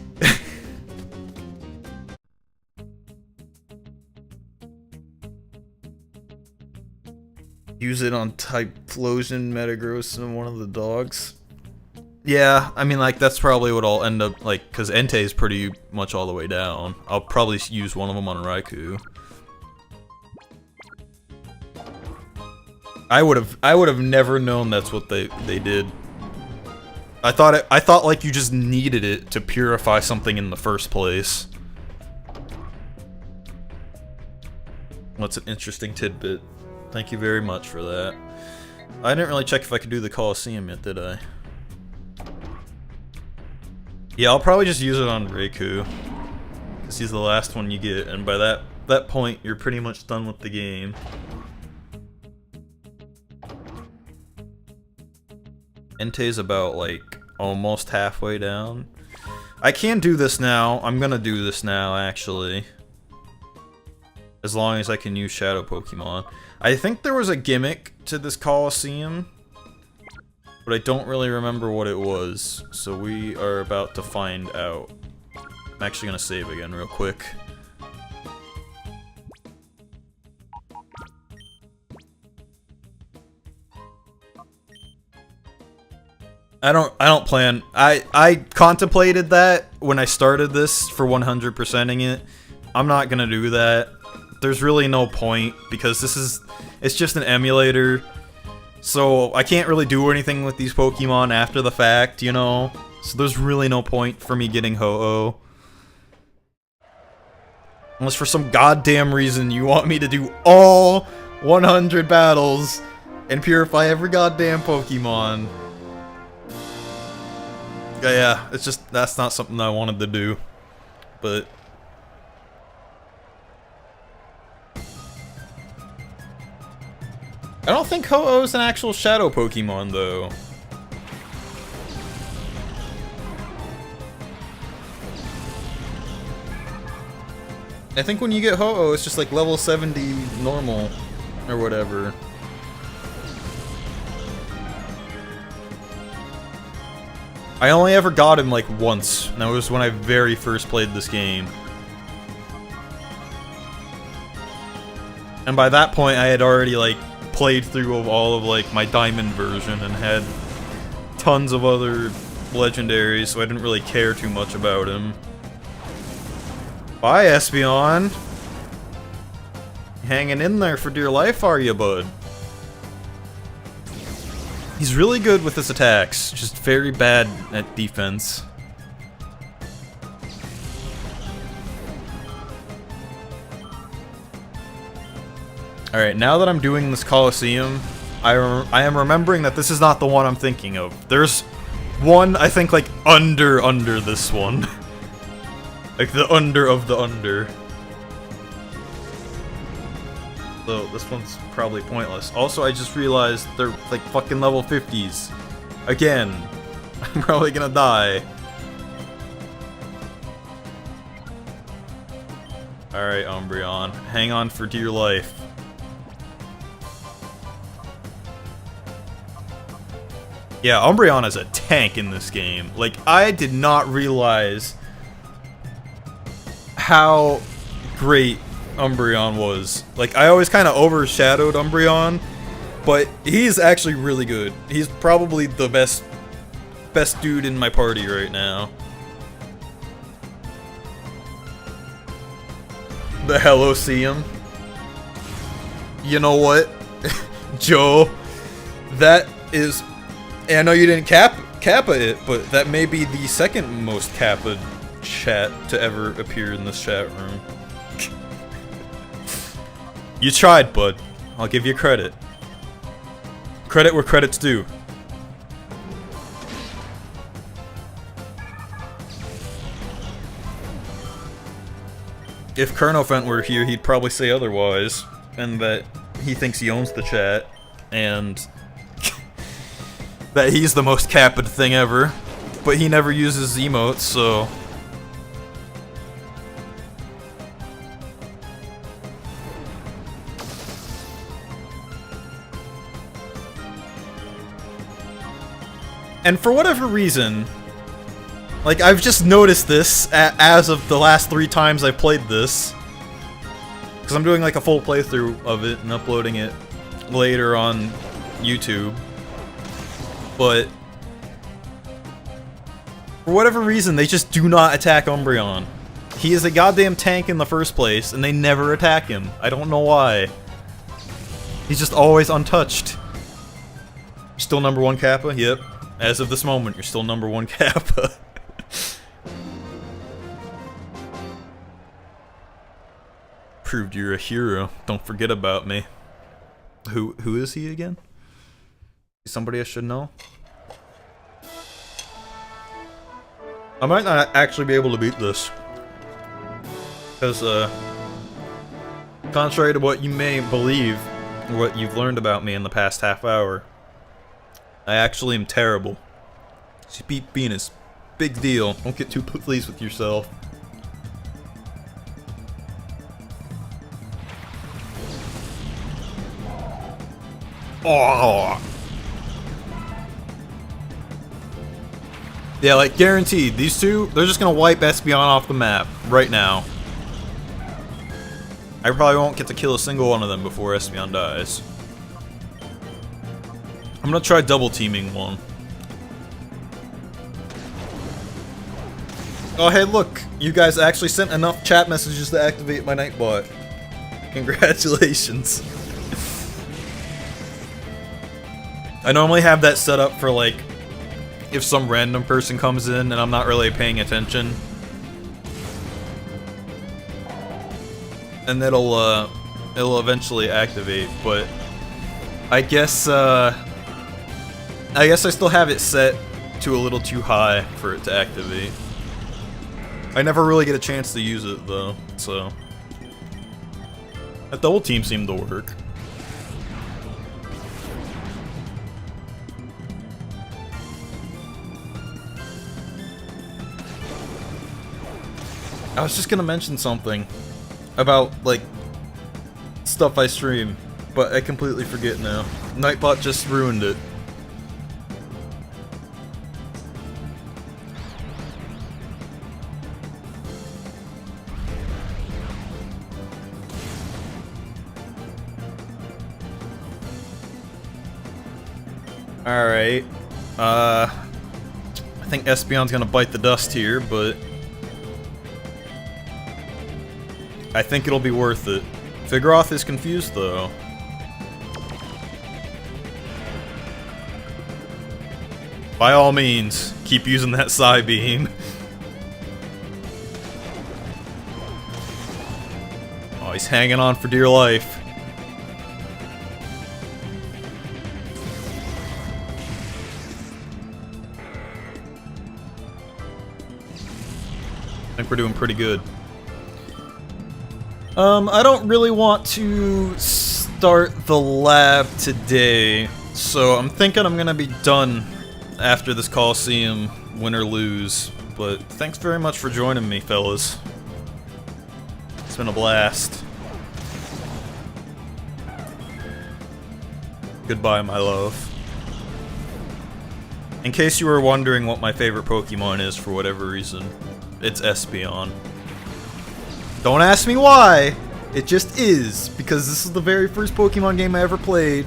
[SPEAKER 1] Use it on Typhlosion, Metagross, and one of the dogs. Yeah, I mean, like, that's probably what I'll end up, like, because Entei is pretty much all the way down. I'll probably use one of them on Raikou. I would have never known that's what they did. I thought like you just needed it to purify something in the first place. That's an interesting tidbit. Thank you very much for that. I didn't really check if I could do the Colosseum yet, did I? Yeah, I'll probably just use it on Raikou, because he's the last one you get, and by that point, you're pretty much done with the game. Entei's about, like, almost halfway down. I can do this now. I'm gonna do this now, actually. As long as I can use Shadow Pokemon. I think there was a gimmick to this Colosseum, but I don't really remember what it was, so we are about to find out. I'm actually gonna save again real quick. I don't plan. I contemplated that when I started this for 100%ing it. I'm not gonna do that. There's really no point, because it's just an emulator, so I can't really do anything with these Pokemon after the fact, you know? So there's really no point for me getting Ho-Oh. Unless for some goddamn reason you want me to do all 100 battles and purify every goddamn Pokemon. Yeah, it's just, that's not something I wanted to do. But... I don't think Ho-Oh is an actual Shadow Pokemon, though. I think when you get Ho-Oh, it's just like level 70 normal, or whatever. I only ever got him like once, and that was when I very first played this game. And by that point, I had already like played through all of like my Diamond version and had tons of other legendaries, so I didn't really care too much about him. Bye, Espeon. Hanging in there for dear life, are you, bud? He's really good with his attacks, just very bad at defense. Alright, now that I'm doing this Colosseum, I am remembering that this is not the one I'm thinking of. There's one, I think, like, under this one. Like, the under of the under. So, this one's probably pointless. Also, I just realized they're, like, fucking level 50s. Again. I'm probably gonna die. Alright, Umbreon. Hang on for dear life. Yeah, Umbreon is a tank in this game. Like, I did not realize how great Umbreon was. Like, I always kind of overshadowed Umbreon, but he's actually really good. He's probably the best dude in my party right now. The Helloseum. You know what, Joe? That is... And I know you didn't Kappa it, but that may be the second most Kappa chat to ever appear in this chat room. You tried, bud. I'll give you credit. Credit where credit's due. if Kernofent were here, he'd probably say otherwise, and that he thinks he owns the chat, and that he's the most capid thing ever, but he never uses emotes, so... And for whatever reason, like, I've just noticed this as of the last 3 times I've played this. Because I'm doing like a full playthrough of it and uploading it later on YouTube. But for whatever reason, they just do not attack Umbreon. He is a goddamn tank in the first place, and they never attack him. I don't know why. He's just always untouched. Still #1 Kappa? Yep. As of this moment, you're still #1 Kappa. Proved you're a hero. Don't forget about me. Who is he again? Somebody I should know? I might not actually be able to beat this. Because, contrary to what you may believe, or what you've learned about me in the past half hour, I actually am terrible. So beat Venus. Big deal. Don't get too pleased with yourself. Oh. Yeah, like, guaranteed. These two, they're just gonna wipe Espeon off the map right now. I probably won't get to kill a single one of them before Espeon dies. I'm gonna try double teaming one. Oh, hey, look! You guys actually sent enough chat messages to activate my Nightbot. Congratulations. I normally have that set up for, like, if some random person comes in and I'm not really paying attention. And it'll eventually activate, but I guess I still have it set to a little too high for it to activate. I never really get a chance to use it, though, so... That double team seemed to work. I was just gonna mention something about, like, stuff I stream, but I completely forget now. Nightbot just ruined it. Alright. I think Espeon's gonna bite the dust here, but I think it'll be worth it. Vigoroth is confused, though. By all means, keep using that Psybeam. Oh, he's hanging on for dear life. I think we're doing pretty good. I don't really want to start the lab today, so I'm thinking I'm gonna be done after this Colosseum, win or lose. But thanks very much for joining me, fellas. It's been a blast. Goodbye, my love. In case you were wondering what my favorite Pokemon is for whatever reason, it's Espeon. Don't ask me why! It just is, because this is the very first Pokemon game I ever played.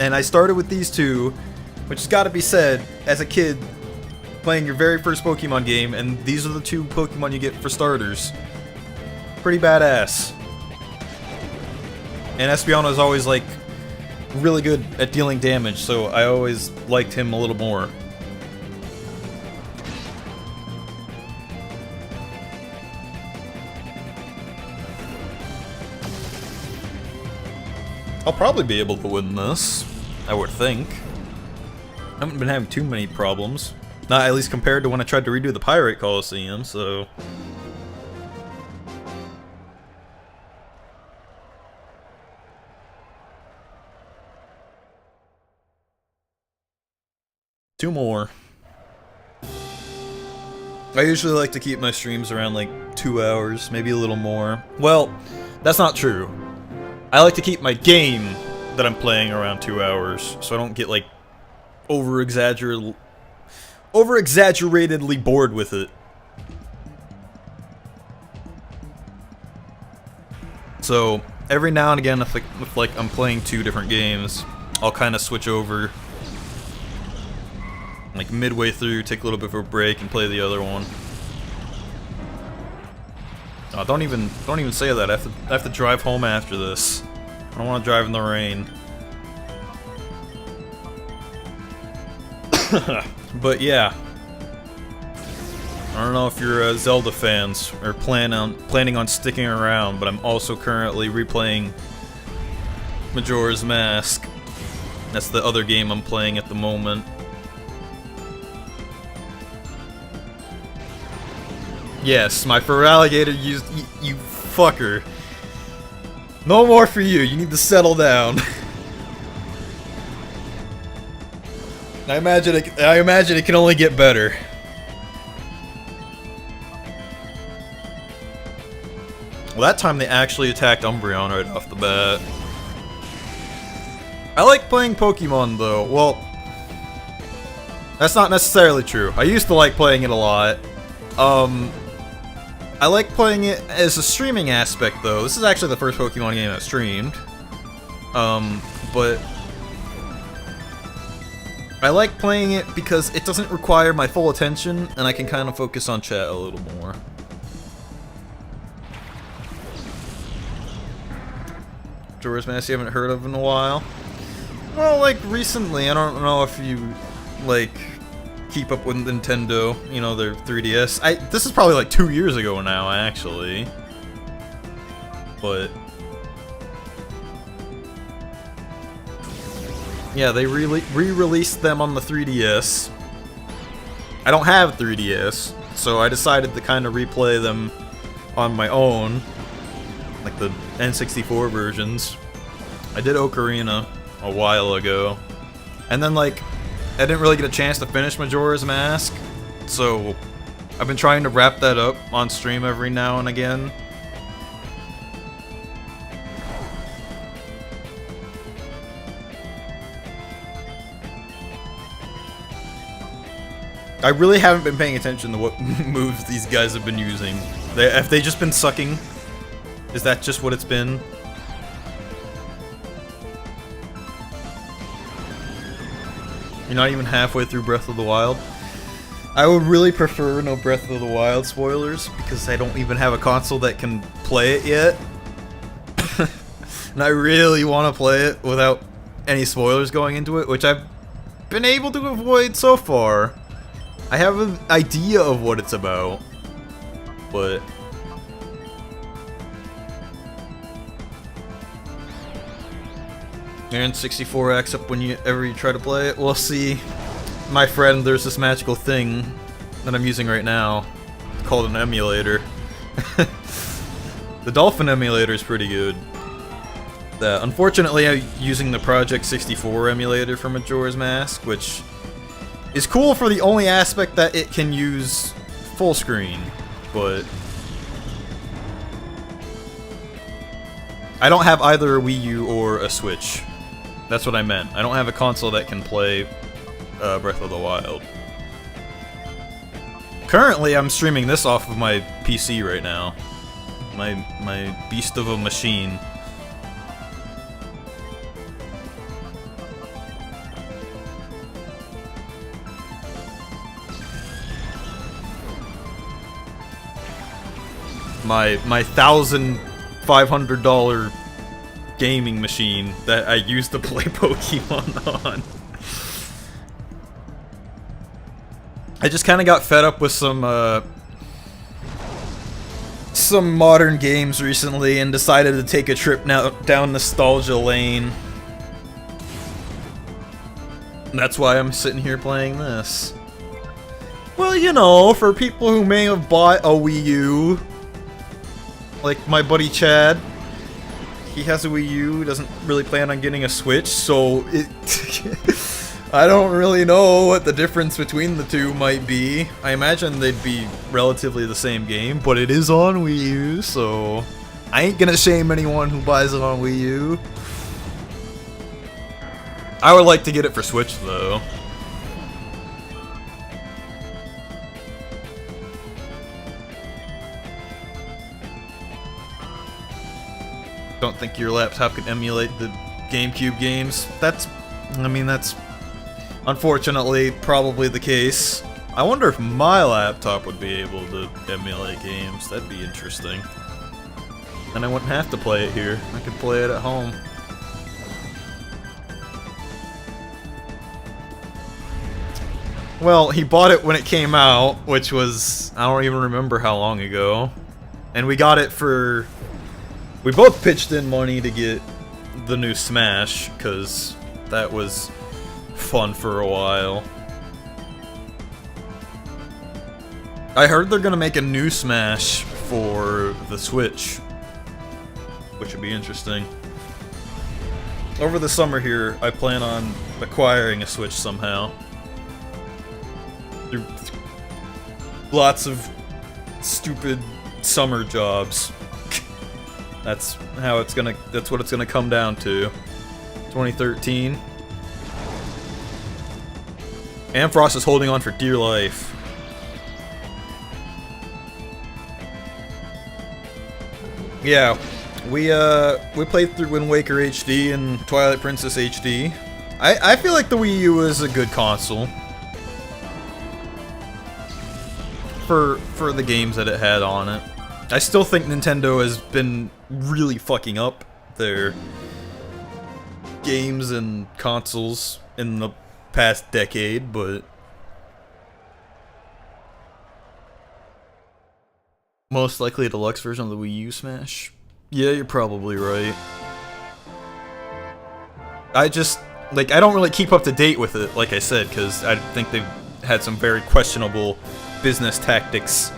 [SPEAKER 1] And I started with these two, which has got to be said, as a kid, playing your very first Pokemon game, and these are the two Pokemon you get for starters. Pretty badass. And Espeon was always, like, really good at dealing damage, so I always liked him a little more. I'll probably be able to win this, I would think. I haven't been having too many problems. Not at least compared to when I tried to redo the Pirate Colosseum, so... 2 more. I usually like to keep my streams around like 2 hours, maybe a little more. Well, that's not true. I like to keep my game that I'm playing around 2 hours, so I don't get like over-exaggeratedly bored with it. So every now and again, if like I'm playing 2 different games, I'll kind of switch over, like midway through, take a little bit of a break, and play the other one. Oh, don't even say that. I have to drive home after this. I don't want to drive in the rain. But yeah, I don't know if you're Zelda fans or planning on sticking around, but I'm also currently replaying Majora's Mask. That's the other game I'm playing at the moment. Yes, my fur alligator used you fucker. No more for you. You need to settle down. I imagine it can only get better. Well, that time they actually attacked Umbreon right off the bat. I like playing Pokemon though. Well, that's not necessarily true. I used to like playing it a lot. I like playing it as a streaming aspect though. This is actually the first Pokemon game I streamed. But I like playing it because it doesn't require my full attention and I can kind of focus on chat a little more. Majora's Mask you haven't heard of in a while? Well, like recently, I don't know if you like keep up with Nintendo, you know, their 3DS. This is probably like 2 years ago now, actually. But yeah, they re-released them on the 3DS. I don't have 3DS, so I decided to kind of replay them on my own, like the N64 versions. I did Ocarina a while ago, and then like I didn't really get a chance to finish Majora's Mask, so I've been trying to wrap that up on stream every now and again. I really haven't been paying attention to what moves these guys have been using. Have they just been sucking? Is that just what it's been? You're not even halfway through Breath of the Wild? I would really prefer no Breath of the Wild spoilers, because I don't even have a console that can play it yet. And I really want to play it without any spoilers going into it, which I've been able to avoid so far. I have an idea of what it's about, but and 64X up whenever you try to play it. We'll see. My friend, there's this magical thing that I'm using right now called an emulator. The Dolphin emulator is pretty good. Unfortunately, I'm using the Project 64 emulator for Majora's Mask, which is cool for the only aspect that it can use full screen, but I don't have either a Wii U or a Switch. That's what I meant. I don't have a console that can play Breath of the Wild. Currently, I'm streaming this off of my PC right now. My beast of a machine. My $1,500 gaming machine that I used to play Pokemon on. I just kind of got fed up with some modern games recently and decided to take a trip down nostalgia lane. And that's why I'm sitting here playing this. Well, you know, for people who may have bought a Wii U, like my buddy Chad, he has a Wii U, doesn't really plan on getting a Switch, so I don't really know what the difference between the two might be. I imagine they'd be relatively the same game, but it is on Wii U, so I ain't gonna shame anyone who buys it on Wii U. I would like to get it for Switch, though. Don't think your laptop can emulate the GameCube games. That's unfortunately probably the case. I wonder if my laptop would be able to emulate games. That'd be interesting. And I wouldn't have to play it here. I could play it at home. Well, he bought it when it came out, which was, I don't even remember how long ago. And we got it for... We both pitched in money to get the new Smash, because that was fun for a while. I heard they're gonna make a new Smash for the Switch, which would be interesting. Over the summer here, I plan on acquiring a Switch somehow. Through lots of stupid summer jobs. That's what it's gonna come down to. 2013. Amfrost is holding on for dear life. Yeah, we played through Wind Waker HD and Twilight Princess HD. I feel like the Wii U is a good console for the games that it had on it. I still think Nintendo has been really fucking up their games and consoles in the past decade, but most likely a deluxe version of the Wii U Smash? Yeah, you're probably right. I don't really keep up to date with it, like I said, because I think they've had some very questionable business tactics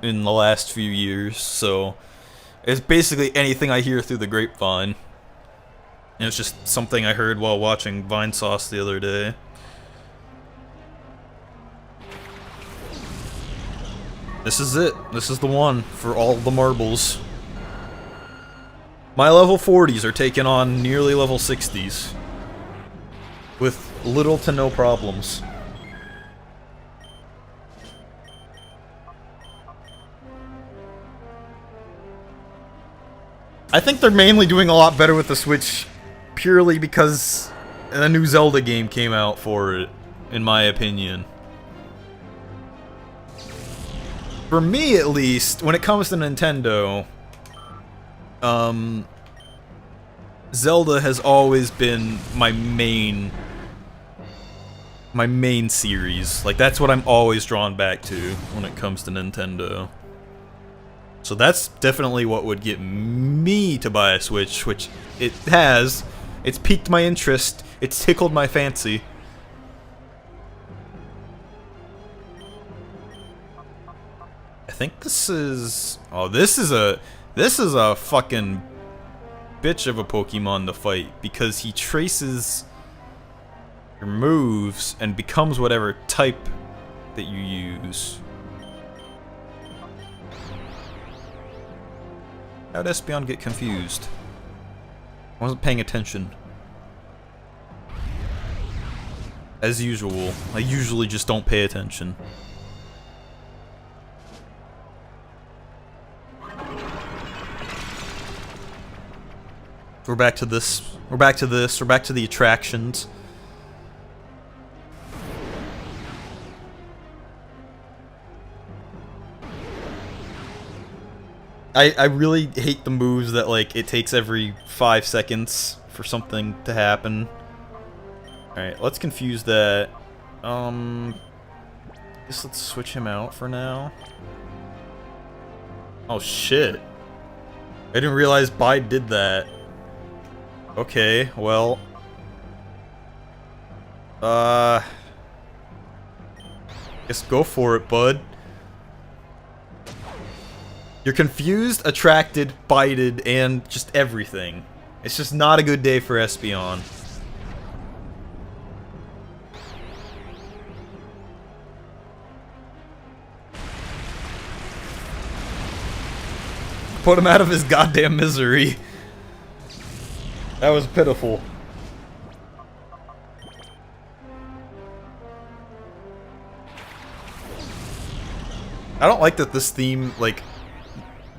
[SPEAKER 1] in the last few years, so it's basically anything I hear through the grapevine. And it's just something I heard while watching Vine Sauce the other day. This is it. This is the one for all the marbles. My level 40s are taking on nearly level 60s. With little to no problems. I think they're mainly doing a lot better with the Switch purely because a new Zelda game came out for it, in my opinion. For me, at least, when it comes to Nintendo, Zelda has always been my main series. Like, that's what I'm always drawn back to when it comes to Nintendo. So that's definitely what would get me to buy a Switch, which it has. It's piqued my interest. It's tickled my fancy. I think this is... Oh, this is a fucking bitch of a Pokemon to fight, because he traces your moves and becomes whatever type that you use. How'd Espeon get confused? I wasn't paying attention. As usual, I usually just don't pay attention. We're back to this. We're back to this. We're back to the attractions. I really hate the moves that, like, it takes every 5 seconds for something to happen. Alright, let's confuse that. Guess let's switch him out for now. Oh shit. I didn't realize Bide did that. Okay, well. Guess go for it, bud. You're confused, attracted, bited, and just everything. It's just not a good day for Espeon. Put him out of his goddamn misery. That was pitiful. I don't like that this theme, like,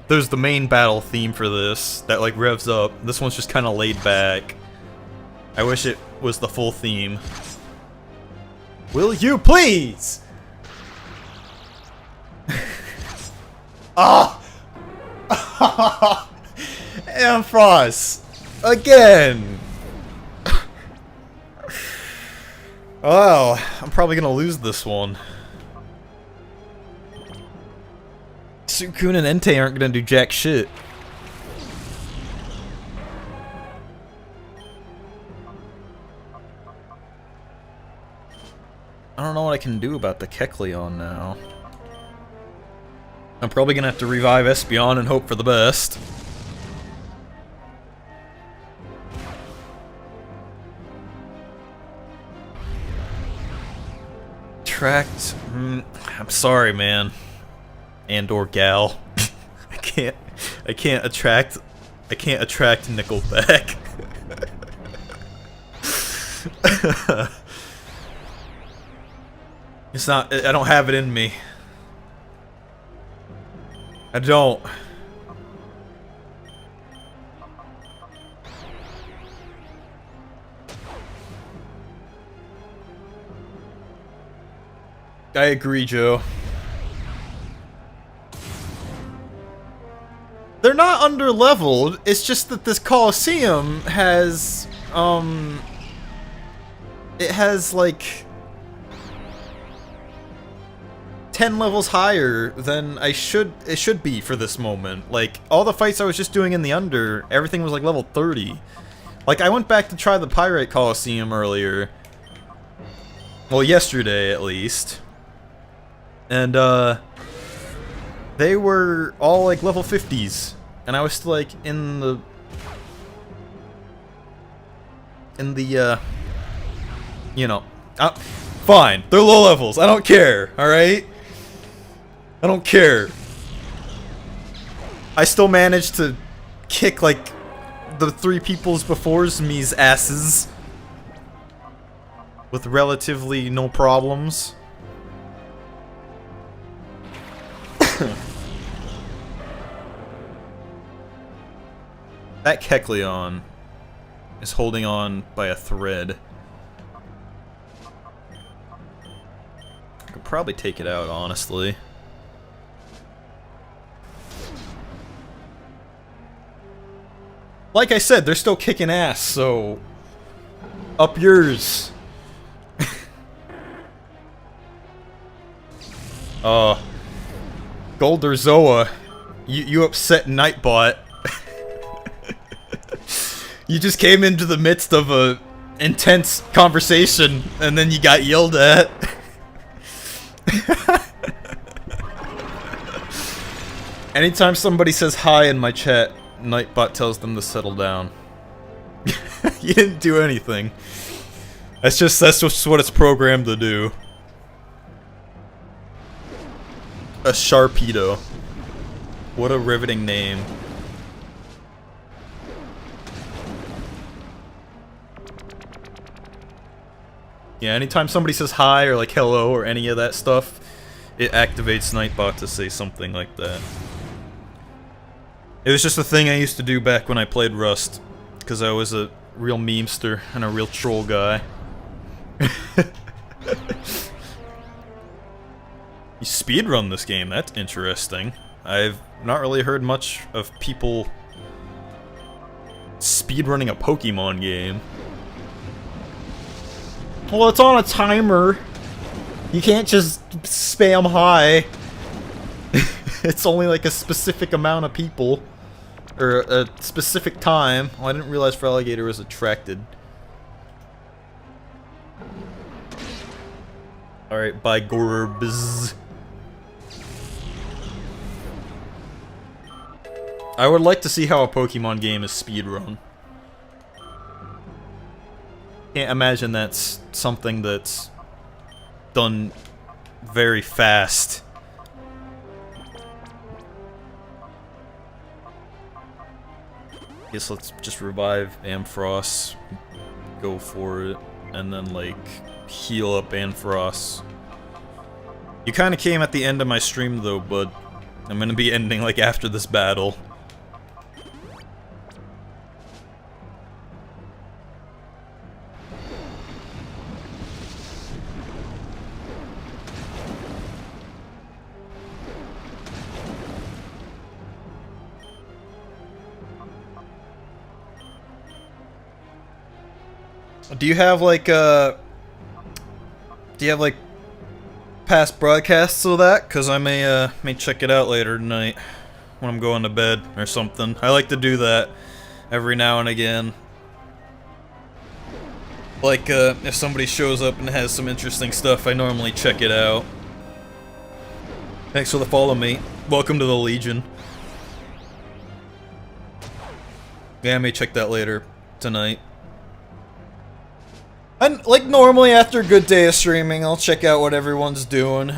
[SPEAKER 1] there's the main battle theme for this that, like, revs up. This one's just kind of laid back. I wish it was the full theme. Will you please? Ah! Ampharos! Again! Well, I'm probably gonna lose this one. Sukun and Entei aren't gonna do jack shit. I don't know what I can do about the Kecleon now. I'm probably gonna have to revive Espeon and hope for the best. Attract... I'm sorry, man. And/or gal. I can't attract Nickelback. It's not, I don't have it in me. I don't. I agree, Joe. They're not under-leveled, it's just that this Colosseum has, it has, like, 10 levels higher than it should be for this moment. Like, all the fights I was just doing in the Under, everything was like level 30. Like, I went back to try the Pyrite Colosseum earlier. Well, yesterday at least. And, they were all like level 50s. And I was still like in the, you know, fine, they're low levels, I don't care, alright? I don't care. I still managed to kick, like, the 3 peoples before me's asses. With relatively no problems. That Kecleon is holding on by a thread. I could probably take it out, honestly. Like I said, they're still kicking ass, so... up yours. Golderzoa, you upset Nightbot. You just came into the midst of a intense conversation, and then you got yelled at. Anytime somebody says hi in my chat, Nightbot tells them to settle down. You didn't do anything. That's just what it's programmed to do. A Sharpedo. What a riveting name. Yeah, anytime somebody says hi or like hello or any of that stuff, it activates Nightbot to say something like that. It was just a thing I used to do back when I played Rust, because I was a real memester and a real troll guy. You speedrun this game, that's interesting. I've not really heard much of people speedrunning a Pokemon game. Well, it's on a timer. You can't just spam hi. It's only like a specific amount of people. Or a specific time. Oh, I didn't realize Feraligatr was attracted. Alright, bye Gorbs. I would like to see how a Pokemon game is speedrun. Can't imagine that's something that's done very fast. guess let's just revive Ampharos, go for it, and then, like, heal up Ampharos. You kind of came at the end of my stream, though, bud. I'm gonna be ending, like, after this battle. Do you have like past broadcasts of that? Cause I may check it out later tonight when I'm going to bed or something. I like to do that every now and again. Like if somebody shows up and has some interesting stuff, I normally check it out. Thanks for the follow, mate. Welcome to the Legion. Yeah, I may check that later tonight. And like normally after a good day of streaming, I'll check out what everyone's doing,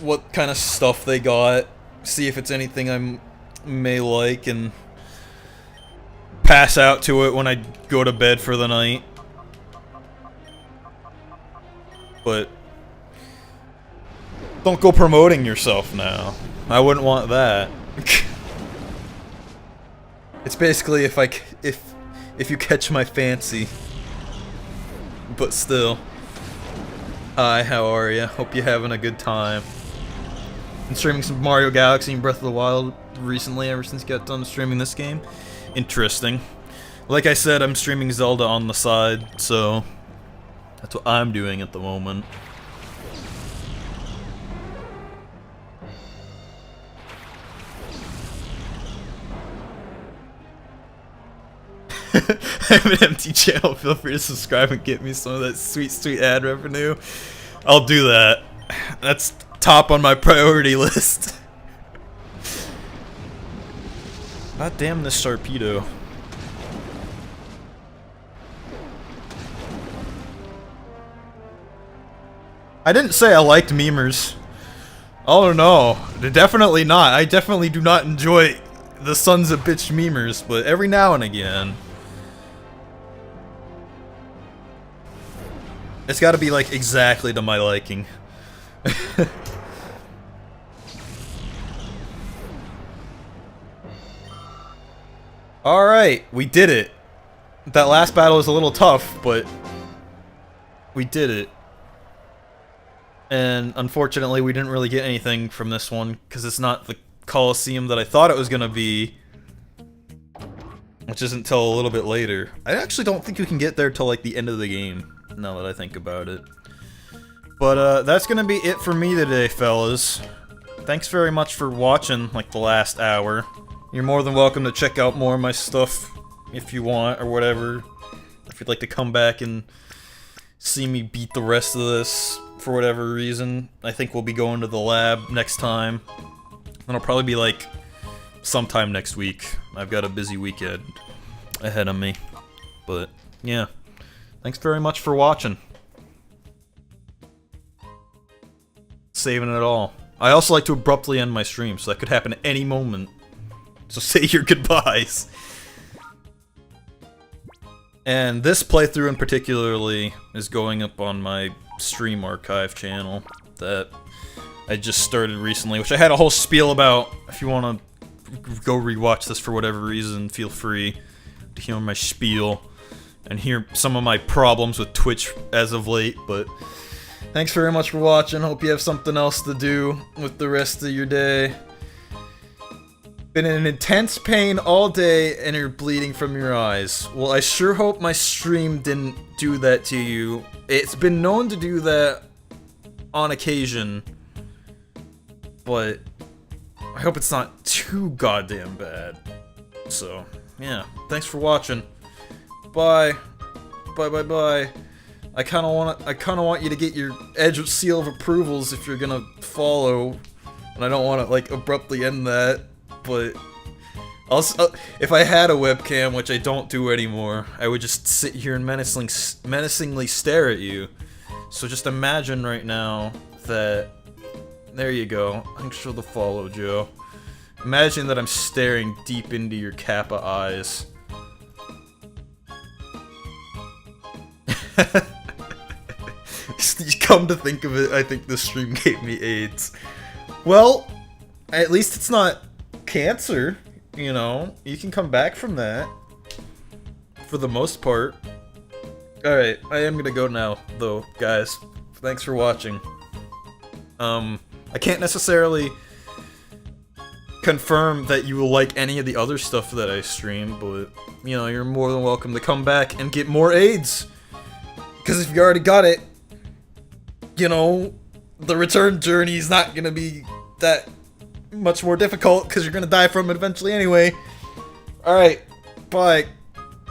[SPEAKER 1] what kind of stuff they got, see if it's anything I may like, and pass out to it when I go to bed for the night. But don't go promoting yourself now. I wouldn't want that. It's basically if you catch my fancy. But still. Hi, how are ya? Hope you're having a good time. Been streaming some Mario Galaxy and Breath of the Wild recently, ever since I got done streaming this game. Interesting. Like I said, I'm streaming Zelda on the side, so that's what I'm doing at the moment. I have an empty channel, feel free to subscribe and get me some of that sweet, sweet ad revenue. I'll do that. That's top on my priority list. God damn this Sharpedo. I didn't say I liked memers. Oh no, definitely not. I definitely do not enjoy the sons of bitch memers, but every now and again. It's gotta be, like, exactly to my liking. Alright, we did it. That last battle was a little tough, but we did it. And unfortunately, we didn't really get anything from this one, because it's not the Colosseum that I thought it was gonna be. Which isn't till a little bit later. I actually don't think you can get there till, like, the end of the game. Now that I think about it. But, that's gonna be it for me today, fellas. Thanks very much for watching, like, the last hour. You're more than welcome to check out more of my stuff if you want, or whatever. If you'd like to come back and see me beat the rest of this for whatever reason. I think we'll be going to the lab next time. And it'll probably be, like, sometime next week. I've got a busy weekend ahead of me. But, yeah. Thanks very much for watching. Saving it all. I also like to abruptly end my stream, so that could happen at any moment. So say your goodbyes. And this playthrough in particularly is going up on my stream archive channel that I just started recently, which I had a whole spiel about. If you want to go rewatch this for whatever reason, feel free to hear my spiel and hear some of my problems with Twitch as of late, but thanks very much for watching. Hope you have something else to do with the rest of your day. Been in intense pain all day and you're bleeding from your eyes. Well, I sure hope my stream didn't do that to you. It's been known to do that on occasion, but I hope it's not too goddamn bad. So, yeah, thanks for watching. Bye. Bye bye bye. I kinda want you to get your edge of seal of approvals if you're gonna follow. And I don't wanna, like, abruptly end that, but also, if I had a webcam, which I don't do anymore, I would just sit here and menacingly stare at you. So just imagine right now that, there you go, thanks for the follow, Joe. Imagine that I'm staring deep into your Kappa eyes. Come to think of it, I think this stream gave me AIDS. Well, at least it's not cancer, you know? You can come back from that. For the most part. Alright, I am gonna go now, though, guys. Thanks for watching. I can't necessarily confirm that you will like any of the other stuff that I stream, but, you know, you're more than welcome to come back and get more AIDS. Because if you already got it, you know, the return journey is not gonna be that much more difficult, because you're gonna die from it eventually anyway. Alright, bye.